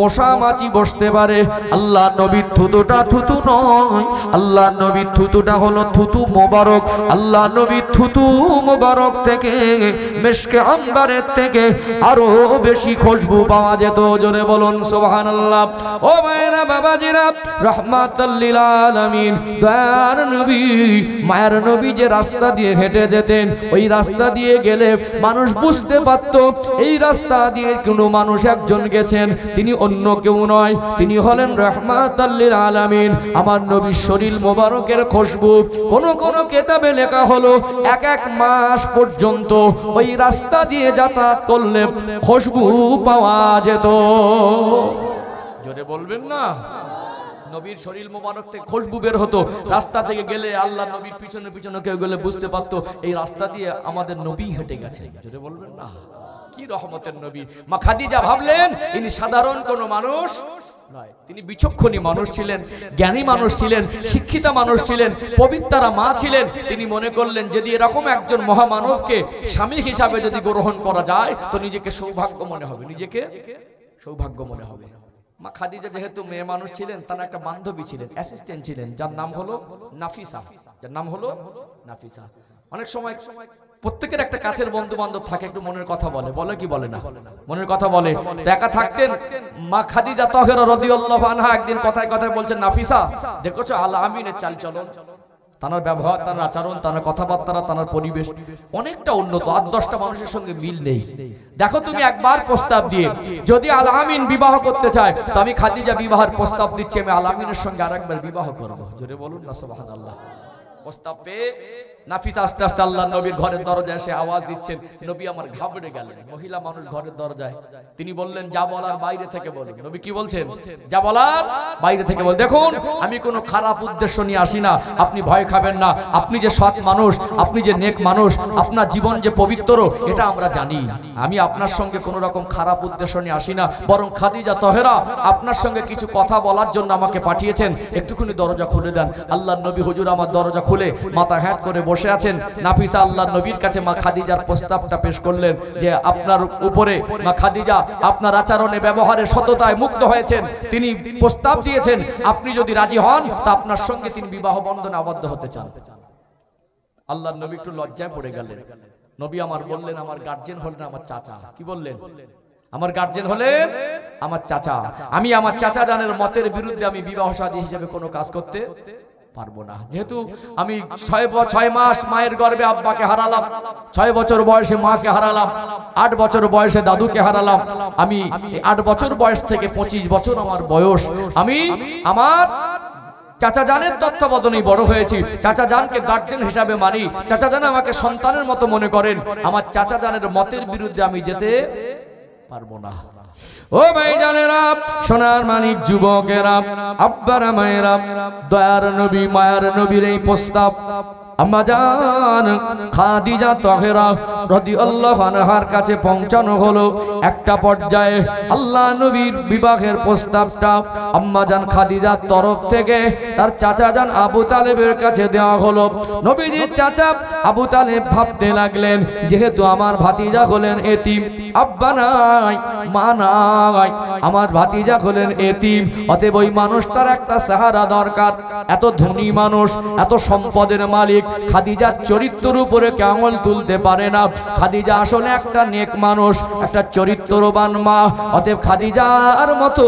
S1: মশা মাছি বসতে পারে। আল্লাহ নবীর থুতুটা থুতু নয়, আল্লাহ নবীর থুতুটা হলো থুতু মোবারক। আল্লাহ নবীর থুতু মোবারক থেকে মিশকে আম্বারের থেকে আরো বেশি খুশবু পাওয়া যেত। জোরে বলুন সুবহানাল্লাহ। ও মায়েরা বাবাজিরা, রাহমাতাল লিল আলামিন দয়ার নবী মায়ের নবী যে রাস্তা দিয়ে হেঁটে যেতেন, ওই রাস্তা দিয়ে গেলে মানুষ বুঝতে পারত এই রাস্তা দিয়ে কোনো মানুষ একজন গেছেন, তিনি অন্য কেউ নয়, তিনি হলেন রাহমাতাল লিল আলামিন। আমার নবীর শরীর মোবারকের খুশবু কোন কোন কিতাবে লেখা হলো এক মাস পর্যন্ত ওই রাস্তা দিয়ে যাতায়াত করলে খুশবু পাওয়া যেত। জোরে বলবেন না? নবীর শরীর মোবারক থেকে খুশবু বের হতো। রাস্তা থেকে গেলে আল্লাহ নবীর পিছনে পিছনে কেউ গেলে বুঝতে পারতো এই রাস্তা দিয়ে আমাদের নবী হেঁটে গেছে। জোরে বলবেন না? কি রহমতের নবী। মা খাদিজা ভাবলেন ইনি সাধারণ কোনো মানুষ নয়, তিনি বিচক্ষণী মানুষ ছিলেন, জ্ঞানী মানুষ ছিলেন, শিক্ষিতা মানুষ ছিলেন, পবিত্রা মা ছিলেন। তিনি মনে করলেন যদি এরকম একজন মহামানবকে স্বামী হিসাবে যদি গ্রহণ করা যায় তো নিজেকে সৌভাগ্য মনে হবে, নিজেকে সৌভাগ্য মনে হবে। মা খাদিজা যেহেতু মেয়ে মানুষ ছিলেন, তার একটা বান্ধবী ছিলেন, অ্যাসিস্ট্যান্ট ছিলেন, যার নাম হলো নাফিসা, যার নাম হলো নাফিসা। অনেক সময় প্রত্যেকের একটা কাছের বন্ধু বান্ধব থাকে, একটু মনের কথা বলে, বলে কি বলে না? মনের কথা বলে। তো একা থাকতেন মা খাদিজা তাহেরা রাদিয়াল্লাহু আনহা একদিন কথায় কথায় বলছেন, নাফিসা দেখছো আল আমিনের চাল চলন, তার ব্যবহার, তার আচরণ, তার কথাবার্তা, তার পরিবেশ অনেকটা উন্নত, 8-10টা মানুষের সঙ্গে মিল নেই। দেখো তুমি একবার প্রস্তাব দিয়ে যদি আল আমিন বিবাহ করতে চায় তো আমি খাদিজা বিবাহের প্রস্তাব দিচ্ছি, আমি আল আমিনের সঙ্গে আরেকবার বিবাহ করব। জোরে বলুন না সুবহানাল্লাহ। প্রস্তাব পেয়ে নাফিসা আস্তে আস্তে আল্লাহ নবীর ঘরের দরজায় এসে আওয়াজ দিচ্ছেন। নবী আমার ঘাবড়ে গেলেন, মহিলা মানুষ ঘরের দরজায়। তিনি বললেন যা বলার বাইরে থেকে বলুন। নবী কি বলছেন? যা বলার বাইরে থেকে বল। দেখুন আমি কোনো খারাপ উদ্দেশ্য নিয়ে আসি না, আপনি ভয় খাবেন না, আপনি যে সৎ মানুষ, আপনি যে নেক মানুষ, আপনার জীবন যে পবিত্র এটা আমরা জানি। আমি আপনার সঙ্গে কোনো রকম খারাপ উদ্দেশ্য নিয়ে আসি না, বরং খাদিজা তাহেরা আপনার সঙ্গে কিছু কথা বলার জন্য আমাকে পাঠিয়েছেন, একটুখানি দরজা খুলে দেন। আল্লাহ নবী হুজুর আমার দরজা খুলে মাথা হ্যাট করে বসে আছেন। নাফিসা আল্লাহ নবীর কাছে মা খাদিজার প্রস্তাবটা পেশ করলেন যে আপনার উপরে মা খাদিজা আপনার আচরণে ব্যবহারে সততায় মুগ্ধ হয়েছেন, তিনি প্রস্তাব দিয়েছেন আপনি যদি রাজি হন তা আপনার সঙ্গে তিনি বিবাহ বন্ধনে আবদ্ধ হতে চান। আল্লাহ নবী একটু লজ্জায় পড়ে গেলেন। নবী আমার বললেন আমার গার্জেন হলেন আমার চাচা। কি বললেন? আমার গার্জেন হলেন আমার চাচা। আমি আমার চাচা জানের মতের বিরুদ্ধে আমি বিবাহ শাদী হিসেবে কোনো কাজ করতে পারবো না। যেহেতু আমি 6 মাস মায়ের গর্ভে আব্বাকে হারালাম, 6 বছর বয়সে মাকে হারালাম, 8 বছর বয়সে দাদুকে হারালাম, আমি 8 বছর বয়স থেকে 25 বছর আমার বয়স আমি আমার চাচা জানের তত্ত্বাবধানেই বড় হয়েছি। চাচা জানকে গার্জেন হিসাবে মানি, চাচা জান আমাকে সন্তানের মতো মনে করেন। আমার চাচা জানের মতের বিরুদ্ধে আমি যেতে পারবো না। ও ভাইজানেরা, সোনার মানিক যুবকেরা, আব্বারা মায়েরা, দয়ার নবী মায়ার নবীর এই প্রস্তাব আম্মা জান খাদিজা তাহেরা রাদিয়াল্লাহু আনহার কাছে পৌঁছানো হলো। একটা পর্যায়ে আল্লাহ নবীর বিবাহের প্রস্তাবটা আম্মাজান খাদিজার তরফ থেকে তার চাচা জান আবু তালেবের কাছে দেওয়া হলো। নবীজির চাচা আবু তালেব ভাবতে লাগলেন, যেহেতু আমার ভাতিজা হলেন এতিম, আব্বা নাই মা নাই, আমার ভাতিজা হলেন এতিম, অতএব ওই মানুষটার একটা সাহারা দরকার। এত ধনী মানুষ, এত সম্পদের মালিক, খাদিজার চরিত্রের উপরে আঙুল তুলতে পারে না। খাদিজা আসলে একটা নেক মানুষ, একটা চরিত্রবান মা। অতএব খাদিজার মতো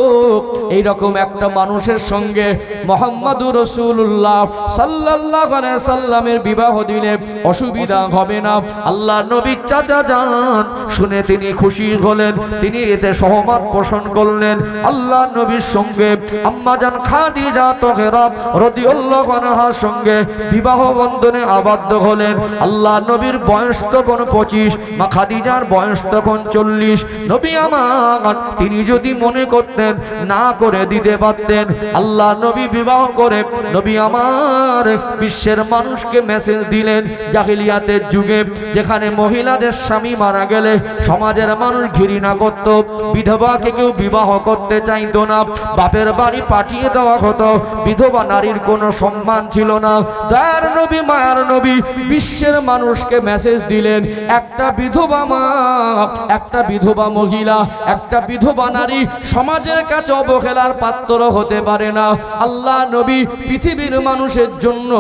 S1: এইরকম একটা মানুষের সঙ্গে মুহাম্মদুর রাসূলুল্লাহ সাল্লাল্লাহু আলাইহি সাল্লামের বিবাহ দিলে অসুবিধা হবে না। আল্লাহ নবী চাচা যান শুনে তিনি খুশি হলেন, তিনি এতে সহমত পোষণ করলেন। আল্লাহ নবীর সঙ্গে আম্মাজান খাদিজা তাহেরা রাদিয়াল্লাহু আনহার সঙ্গে বিবাহ বন্ধনে আবদ্ধ হলেন। আল্লাহ নবীর বয়স তখন 25, মা খাদিজার বয়স তখন 40। নবী আমার তিনি যদি মনে করতেন না করে দিতে পারতেন। আল্লাহ নবী বিবাহ করে নবী আমার বিশ্বের মানুষকে মেসেজ দিলেন, জাহিলিয়াতের যুগে যেখানে মহিলাদের স্বামী মারা গেলে সমাজের মানুষ ঘৃণা করত, বিধবাকে কেউ বিবাহ করতে চাইতো না, বাপের বাড়ি পাঠিয়ে দেওয়া হতো, বিধবা নারীর কোনো সম্মান ছিল না। তার নবী মায়ার নবী বিশ্বের মানুষকে মেসেজ দিলেন, একটা বিধবা মা, একটা বিধবা মহিলা, একটা বিধবা নারী সমাজের কাছে অবহেলার পাত্র হতে পারে না। আল্লাহ নবী পৃথিবীর মানুষের জন্য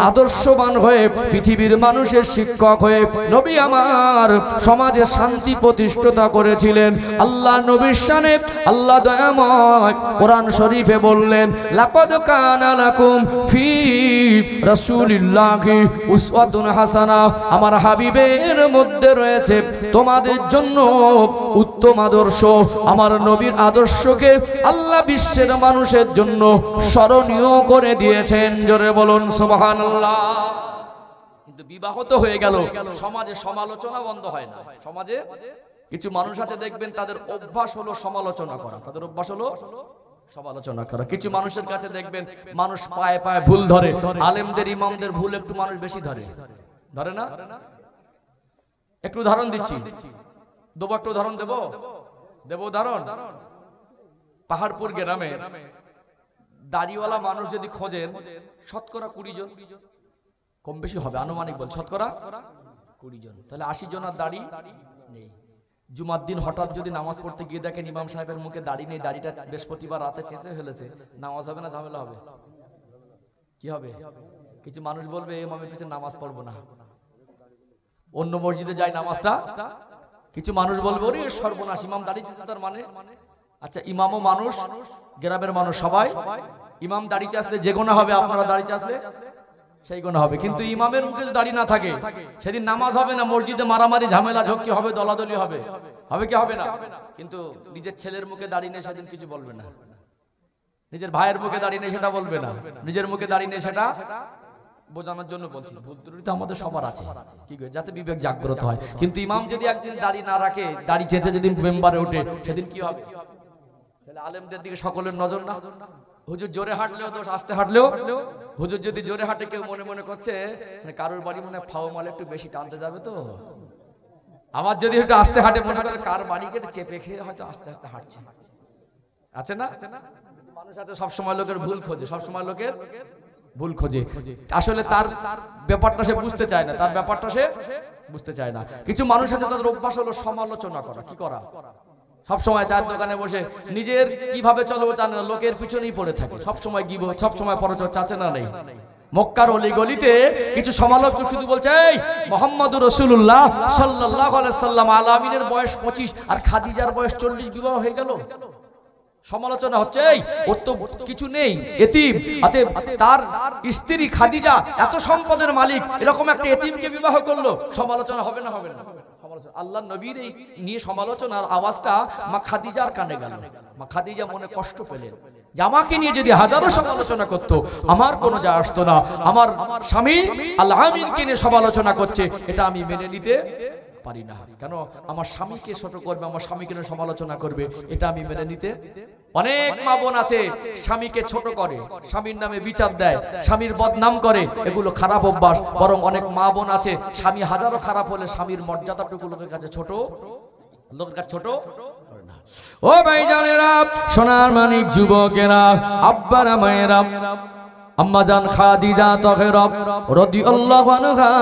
S1: আদর্শবান হয়ে, পৃথিবীর মানুষের শিক্ষক হয়ে নবী আমার সমাজে শান্তি প্রতিষ্ঠা করেছিলেন। আল্লাহ নবীর শানে আল্লাহ দয়াময় কোরআন শরীফে বললেন, লাকাদ কানা লাকুম ফি রাসূলিল্লাহি উসওয়াতুন হাসানা, আমার হাবিবের মধ্যে রয়েছে তোমাদের জন্য উত্তম আদর্শ। আমার নবীর আদর্শকে আল্লাহ বিশ্বের মানুষের জন্য স্মরণীয় করে দিয়েছেন। জোরে বলুন সুবহানাল্লাহ। কিন্তু বিবাহ তো হয়ে গেল, সমাজে সমালোচনা বন্ধ হয় না। সমাজে কিছু মানুষ আছে দেখবেন তাদের অভ্যাস হলো সমালোচনা করা, তাদের অভ্যাস হলো সমালোচনা করা। কিছু মানুষের কাছে দেখবেন মানুষ পায়ে পায়ে ভুল ধরে, আলেমদের ইমামদের ভুল একটু মানুষ বেশি ধরে, ধরে না? একটু উদাহরণ দিচ্ছি, দেবো একটা উদাহরণ, দেবো উদাহরণ। পাহাড়পুর গ্রামে দাড়িওয়ালা মানুষ যদি খোঁজেন শতকরা 20 জন, কম বেশি হবে, আনুমানিক বল, শতকরা 20 জন, তাহলে 80 জনের দাড়ি নেই। জুমার দিন হঠাৎ যদি নামাজ পড়তে গিয়ে দেখেন ইমাম সাহেবের মুখে দাড়ি নেই, দাড়িটা বৃহস্পতিবার রাতে চেঁচে ফেলেছে, নামাজ হবে না ঝামেলা হবে? কি হবে? কিছু মানুষ বলবে ইমামের পিছনে নামাজ পড়বো না, অন্য মসজিদে যাই নামাজটা। কিছু মানুষ বলবে ওরে সর্বনাশ, ইমাম দাড়ি চেঁচে তার মানে। আচ্ছা, ইমামও মানুষ, গ্রামের মানুষ সবাই, ইমাম দাড়ি চাষলে যে গোনা হবে, আপনারা দাড়ি চাষলে সেই গোনা হবে। কিন্তু ইমামের মুখে দাড়ি না থাকে সেদিন নামাজ হবে না, মসজিদে মারামারি ঝামেলা ঝক্কি হবে, দলাদলি হবে, হবে কি হবে না? কিন্তু নিজের ছেলের মুখে দাড়ি নেই সেদিন কিছু বলবে না, নিজের ভাইয়ের মুখে দাড়ি নেই সেটা বলবে না, নিজের মুখে দাড়ি নেই সেটা বোঝানোর জন্য বলছি। ভুল ত্রুটি তো আমাদের সবার আছে, কি করে, যাতে বিবেক জাগ্রত হয়। কিন্তু ইমাম যদি একদিন দাড়ি না রাখে, দাড়ি চেঁচে যেদিন মেম্বারে ওঠে, সেদিন কি হবে? তাহলে আলেমদের দিকে সকলের নজর না। হুজুর জোরে হাঁটলেও দোষ, আস্তে হাঁটলেও। হুজুর যদি জোরে হাঁটে কেউ মনে মনে করছে কারোর বাড়ি মনে ফাও মাল একটু বেশি টানতে যাবে, তো আমার যদি একটু আস্তে হাঁটে মনে করে কার বাড়িকে চেপে খেয়ে হয়তো আস্তে আস্তে হাঁটছে। আছে না? মানুষ আছে সবসময় লোকের ভুল খোঁজে, সবসময় লোকের ভুল খোঁজে। আসলে তার ব্যাপারটা সে বুঝতে চায় না, তার ব্যাপারটা সে বুঝতে চায় না। কিছু মানুষ আছে তাদের অভ্যাস হলো সমালোচনা করা। কি করা? সবসময় চায়ের দোকানে বসে নিজের কিভাবে চলবো জানে না, লোকের পিছনেই পড়ে থাকে, সবসময় গিবত, সবসময় পরচর্চা, আছে না নেই? মক্কার অলি গলিতে কিছু সমালোচক শুধু বলছে, এই মুহাম্মদুর রাসূলুল্লাহ সাল্লাল্লাহু আলাইহি সাল্লাম আলামিনের বয়স 25 আর খাদিজার বয়স 40, বিবাহ হয়ে গেল। সমালোচনা হচ্ছে, এই ওর তো কিছু নেই, এতিম, অতএব তার স্ত্রী খাদিজা এত সম্পদের মালিক, এরকম একটা এতিমকে বিবাহ করলো। সমালোচনা হবে না? হবে না? আল্লাহ নবীর এই নিয়ে সমালোচনার আওয়াজটা মা খাদিজার কানে গেল। মা খাদিজা মনে কষ্ট পেলেন যে আমাকে নিয়ে যদি হাজারো সমালোচনা করত আমার কোনো যায় আসতো না, আমার স্বামী আল্লাহ আমিনকে নিয়ে সমালোচনা করছে, এটা আমি মেনে নিতে পারি না। কেন আমার স্বামীকে ছোট করবে, আমার স্বামীকে নিয়ে সমালোচনা করবে, এটা আমি মেনে নিতে অনেক মা বোন আছে স্বামীকে ছোট করে, স্বামীর নামে বিচার দেয়, স্বামীর বদনাম করে, এগুলো খারাপ অভ্যাস। বরং অনেক মা বোন আছে স্বামী হাজারো খারাপ হলে স্বামীর মর্যাদাটুকু লোকের কাছে ছোট, লোকের কাছে ছোট। ও ভাইজানেরা, সোনার মানিক যুবকেরা, আব্বারা মায়েরা, আম্মাজান খাদিজা তাহেরা রাদিয়াল্লাহু আনহা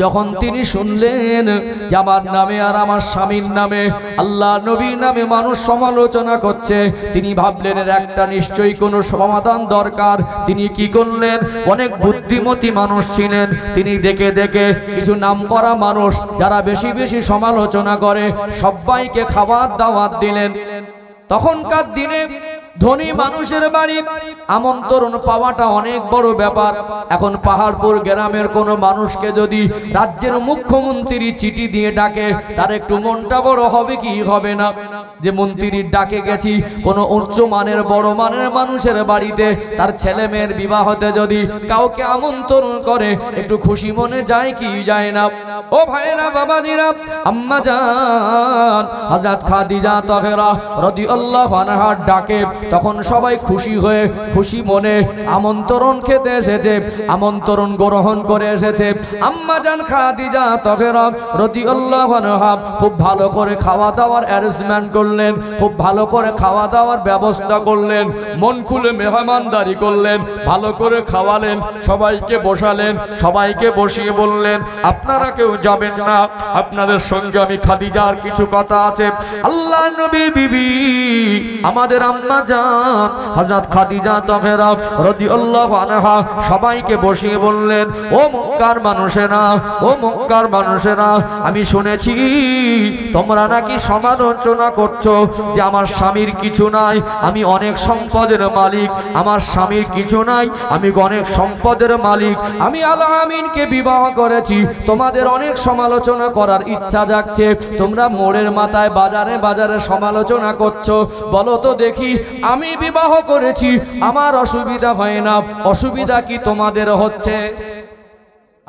S1: যখন তিনি শুনলেন যে আমার নামে আর আমার স্বামীর নামে, আল্লাহ নবীর নামে মানুষ সমালোচনা করছে, তিনি ভাবলেন এর একটা নিশ্চয়ই কোনো সমাধান দরকার। তিনি কি করলেন, অনেক বুদ্ধিমতী মানুষ ছিলেন, তিনি দেখে দেখে কিছু নামকরা মানুষ যারা বেশি বেশি সমালোচনা করে সবাইকে খাবার দাওয়াত দিলেন। তখনকার দিনে ধনী মানুষের বাড়ি আমন্ত্রণ পাওয়াটা অনেক বড় ব্যাপার। এখন পাহাড়পুর গ্রামের কোনো মানুষকে যদি রাজ্যের মুখ্যমন্ত্রী চিঠি দিয়ে ডাকে, তার একটু মনটা বড় হবে কি হবে না? যে মন্ত্রীর ডাকে গেছি, কোনো উচ্চ মানের বড় মানের মানুষের বাড়িতে তার ছেলে মেয়ের বিবাহতে যদি কাউকে আমন্ত্রণ করে, একটু খুশি মনে যায় কি যায় না? ও ভাইরা বাবাজিরা, আম্মা জান হযরত খাদিজা তাহেরা রাদিয়াল্লাহু আনহার ডাকে তখন সবাই খুশি হয়ে খুশি মনে আমন্ত্রণ খেতে এসেছে, আমন্ত্রণ গ্রহণ করে এসেছে। আম্মা জান খাদিজা তাহেরা রাদিয়াল্লাহু আনহা খুব ভালো করে খাওয়া দাওয়ার অ্যারেঞ্জমেন্ট করলেন, খুব ভালো করে খাওয়া দাওয়ার ব্যবস্থা করলেন, মন খুলে মেহমানদারি করলেন, ভালো করে খাওয়ালেন, সবাইকে বসালেন, সবাইকে বসিয়ে বললেন আপনারা কেউ যাবেন না, আপনাদের সঙ্গে আমি খাদিজার কিছু কথা আছে। আল্লাহ নবী বিবি আমাদের আম্মা জান হযরত খাদিজা তাহেরা রাদিয়াল্লাহু আনহা সবাইকে বসিয়ে বললেন, ও মক্কার মানুষেরা, ও মক্কার মানুষেরা, আমি শুনেছি তোমরা নাকি সমালোচনা করছো যে আমার স্বামীর কিছু নাই, আমি অনেক সম্পদের মালিক, আমার স্বামীর কিছু নাই, আমি অনেক সম্পদের মালিক, আমি আল আমিনকে বিবাহ করেছি, তোমাদের অনেক সমালোচনা করার ইচ্ছা জাগছে, তোমরা মোড়ের মাথায় বাজারে বাজারে সমালোচনা করছো, বলো তো দেখি আমি বিবাহ করেছি আমার অসুবিধা হয় না, অসুবিধা কি তোমাদের হচ্ছে?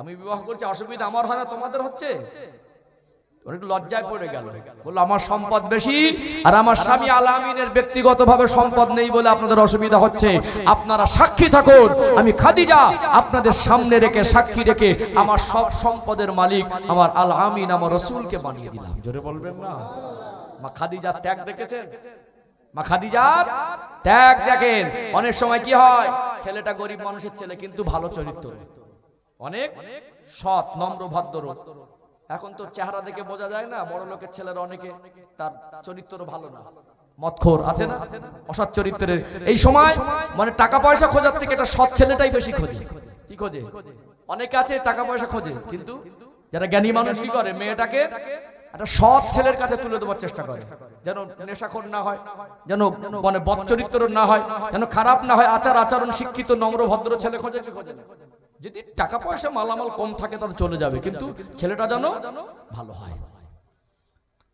S1: আমি বিবাহ করছি, অসুবিধা আমার হয় না, তোমাদের হচ্ছে? অনেক লজ্জায় পড়ে গেল, বলল আমার সম্পদ বেশি আর আমার স্বামী আল আমিনের ব্যক্তিগতভাবে সম্পদ নেই বলে আপনাদের অসুবিধা হচ্ছে। আপনারা সাক্ষী থাকুন, আমি খাদিজা আপনাদের সামনে রেখে সাক্ষী রেখে আমার সব সম্পদের মালিক আমার আল আমিন আমার রাসূলকে বানিয়ে দিলাম। জোরে বলবেন না? মা খাদিজার ত্যাগ দেখেছেন? মা খাদিজার ত্যাগ দেখেন। অনেক সময় কি হয়, ছেলেটা গরিব মানুষের ছেলে কিন্তু ভালো চরিত্র, অনেক সৎ নম্র ভদ্র। এখন তো চেহারা দেখে বোঝা যায় না, বড় লোকের ছেলেরা অনেকে তার চরিত্র ভালো না, মদখোর আছে না, অসৎ চরিত্রের। এই সময় মানে টাকা পয়সা খোঁজার থেকে এটা সৎ ছেলেটাই বেশি খোঁজে। কি খোঁজে? অনেকে আছে টাকা পয়সা খোঁজে, কিন্তু যারা জ্ঞানী মানুষ কি করে, মেয়েটাকে একটা সৎ ছেলের কাছে তুলে দেওয়ার চেষ্টা করে, যেন নেশাখোর না হয়, যেন মানে বদ চরিত্র না হয়, যেন খারাপ না হয়, আচার আচরণ শিক্ষিত নম্র ভদ্র ছেলে খোঁজে। কি খোঁজে না? যদি টাকা পয়সা মালামাল কম থাকে তাহলে চলে যাবে, কিন্তু ছেলেটা যেন ভালো হয়।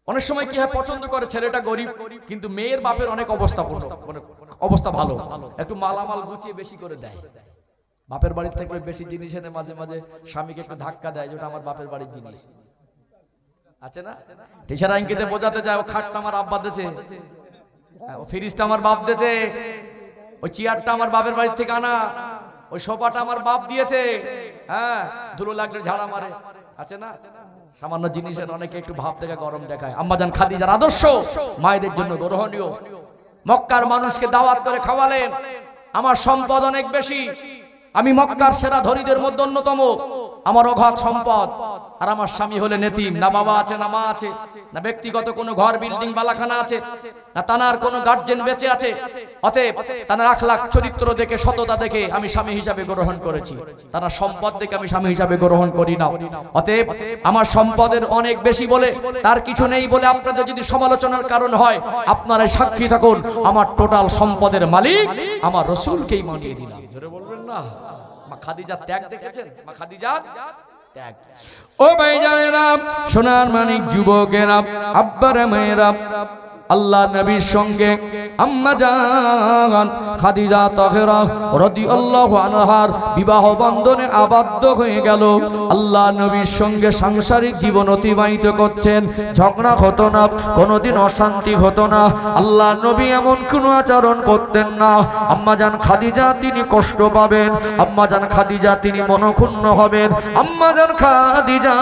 S1: অনেক সময় কি হয়, পছন্দ করে ছেলেটা গরিব কিন্তু মেয়ের বাপের অনেক অবস্থা ভালো, একটু মালামাল গুছিয়ে বেশি করে দেয়, বাপের বাড়ির থেকে বেশি জিনিস এনে মাঝে মাঝে স্বামীকে একটু ধাক্কা দেয়, যেটা আমার বাপের বাড়ির জিনিস আছে না। টিচার আইনকে বোঝাতে যায়, ও খাটটা আমার আব্বা দিয়েছে, ও ফ্রিজটা আমার বাপ দিয়েছে, ওই চেয়ারটা আমার বাপের বাড়ির থেকে আনা, ওই সোফাটা আমার বাপ দিয়েছে, হ্যাঁ ধুলো লাগলে ঝাড়া মারে, আছে না। সামান্য জিনিসের অনেকে একটু ভাব থেকে গরম দেখায়। আম্মাজান খাদিজার আদর্শ মায়েদের জন্য গ্রহণীয়। মক্কার মানুষকে দাওয়াত করে খাওয়ালেন, আমার সম্পদ অনেক বেশি, আমি মক্কার সেরা ধনীদের মধ্যে অন্যতম, আমার অগাধ সম্পদ, আর আমার স্বামী হলে নেতিম, না বাবা আছে না মা আছে, না ব্যক্তিগত কোনো ঘর বিল্ডিং বালাখানা আছে, না তানার কোনো গার্জেন বেঁচে আছে। অতএব তানার আখলাক চরিত্র দেখে সততা দেখে আমি স্বামী হিসাবে গ্রহণ করেছি, তানার সম্পদ দেখে আমি স্বামী হিসাবে গ্রহণ করি না। অতএব আমার সম্পদের অনেক বেশি বলে তার কিছু নেই বলে আপনাদের যদি সমালোচনার কারণ হয়, আপনারাই সাক্ষী থাকুন, আমার টোটাল সম্পদের মালিক আমার রাসূলকেই মানিয়ে দিলাম। জোরে বলবেন না? মা খাদিজার ত্যাগ দেখেছেন? মা খাদিজার ত্যাগ। ও ভাইজানেরা, সোনার মানিক যুবকেরা, আব্বারা মায়েরা, আল্লাহ নবীর সঙ্গে আম্মা জান খাদিজা তাহেরা রাদিয়াল্লাহু আনহার বিবাহ বন্ধনে আবদ্ধ হয়ে গেল। আল্লাহ নবীর সঙ্গে সাংসারিক জীবন অতিবাহিত করছেন, ঝগড়া হতো না, কোনোদিন অশান্তি হতো না। আল্লাহ নবী এমন কোনো আচরণ করতেন না আম্মা জান খাদিজা তিনি কষ্ট পাবেন, আম্মা জান খাদিজা তিনি মনক্ষুণ্ণ হবেন। আম্মা জান খাদিজা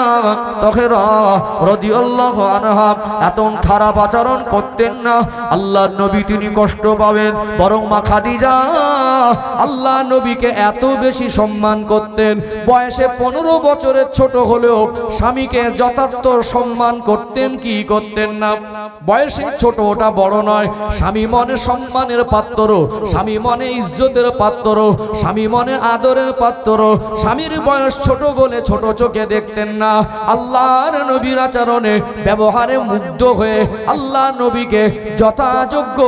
S1: তাহেরা রাদিয়াল্লাহু আনহা এত খারাপ আচরণ করতেন না, আল্লাহ নবী তিনি কষ্ট পাবেন। বরং মা খাদিজা আল্লাহ নবীকে এত বেশি সম্মান করতেন, বয়সে 15 বছরের ছোট হলেও স্বামীকে যথার্থ সম্মান করতেন কি করতেন না। বয়সে ছোট ওটা বড় নয়, স্বামী মনে সম্মানের পাত্র, স্বামী মনে ইজ্জতের পাত্র, স্বামী মনে আদরের পাত্র। স্বামীর বয়স ছোট বলে ছোট চোখে দেখতেন না। আল্লাহর নবীর আচরণে ব্যবহারে মুগ্ধ হয়ে আল্লাহ নবীকে যথাযোগ্য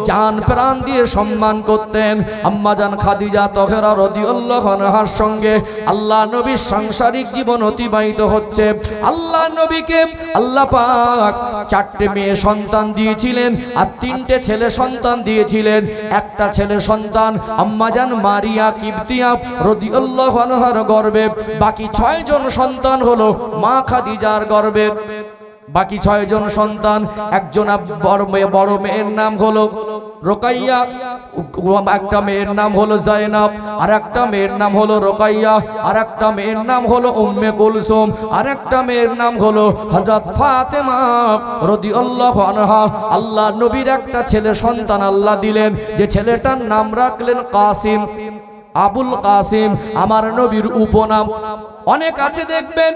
S1: জান প্রাণ দিয়ে সম্মান করতেন। আম্মা জান খাদিজা তাহেরা রাদিয়াল্লাহু আনহার সঙ্গে আল্লাহ নবীর সাংসারিক জীবন অতিবাহিত হচ্ছে। আল্লাহ নবীকে আল্লাহ পাক 4টে মেয়ে সন্তান দিয়েছিলেন আর 3টে ছেলে সন্তান দিয়েছিলেন। একটা ছেলে সন্তান আম্মা জান মারিয়া কিবতিয়া রাদিয়াল্লাহু আনহার গর্ভে, বাকি 6 জন সন্তান হলো মা খাদিজার গর্ভে। বাকি 6 জন সন্তান, একজন বড় মেয়ের নাম হলো রোকাইয়া, একটা মেয়ের নাম হলো জায়নাব, আর একটা মেয়ের নাম হলো রোকাইয়া, আর একটা মেয়ের নাম হলো উম্মে কুলসুম, আর একটা মেয়ের নাম হলো হযরত ফাতেমা রাদিয়াল্লাহু আনহা। আল্লাহ নবীর একটা ছেলে সন্তান আল্লাহ দিলেন, যে ছেলেটার নাম রাখলেন কাসিম, আবুল কাসিম আমার নবীর উপনাম। অনেক আছে দেখবেন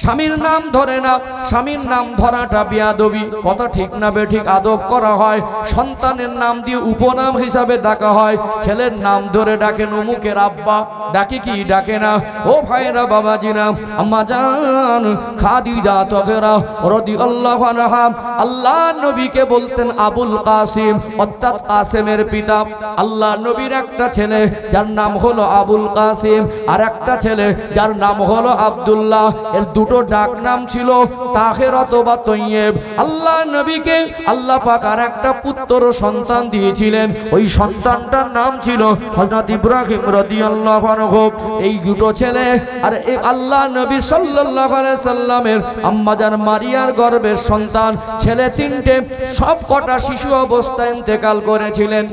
S1: স্বামীর নাম ধরে না, স্বামীর নাম ধরাটা বিয়াদবি, কথা ঠিক না বেঠিক? আদব করা হয়, সন্তানের নাম দিয়ে উপনাম হিসাবে ডাকা হয়। ছেলের নাম ধরে ডাকেন অমুকের আব্বা, ডাকে কি ডাকে না? ও ভাইরা বাবাজিরা, আম্মা জান খাদিজা তাহেরা রাদিয়াল্লাহু আনহা আল্লাহ নবীকে বলতেন আবুল কাসিম, অর্থাৎ কাসেমের পিতা। আল্লাহ নবীর একটা ছেলে যার নাম হলো আবুল কাসিম, আর একটা ছেলে যার নাম হলো আব্দুল্লাহ। এর দুটো ডাক নাম ছিল তাহের অথবা তৈয়েব। আল্লাহ নবীকে আল্লাহ পাক আর একটা পুত্র সন্তান দিয়েছিলেন, ওই সন্তানটার নাম ছিল হযরত ইব্রাহিম রাদিয়াল্লাহু আনহু। এই দুটো ছেলে আর আল্লাহ নবী সাল্লাল্লাহু আলাইহি সাল্লামের আম্মা জান মারিয়ার গর্ভের সন্তান ছেলে 3টে, সব কটা শিশু অবস্থায় ইন্তেকাল করেছিলেন।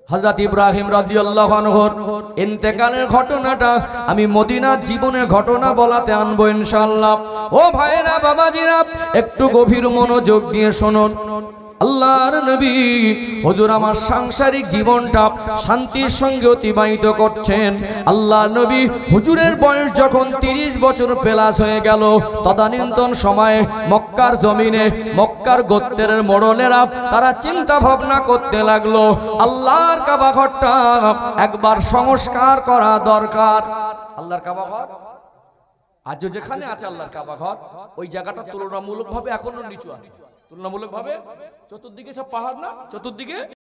S1: হযরত ইব্রাহিম রাদিয়াল্লাহু আনহুর ইন্তেকালের ঘটনাটা আমি মদিনার জীবনের ঘটনা বলাতে আনবো ইনশাআল্লাহ। ও ভাইরা বাবাজিরা, একটু গভীর মনোযোগ দিয়ে শুনুন। আল্লাহর নবী হুজুর আমার সাংসারিক জীবনটা শান্তির সঙ্গে অতিবাহিত করছেন। আল্লাহ নবী হুজুরের বয়স যখন 30 বছর প্লাস হয়ে গেল, তদানীন্তন সময়ে মক্কার জমিনে মক্কার গোত্রের মোড়লেরা তারা চিন্তা ভাবনা করতে লাগলো আল্লাহর কাবা ঘরটা একবার সংস্কার করা দরকার। আল্লাহর কাবা ঘর আজও যেখানে আছে আল্লাহর কাবা ঘর, ওই জায়গাটা তুলনামূলকভাবে এখনো নিচু আছে। তুলনামূলকভাবে চতুর্দিকে সব পাহাড় না, চতুর্দিকে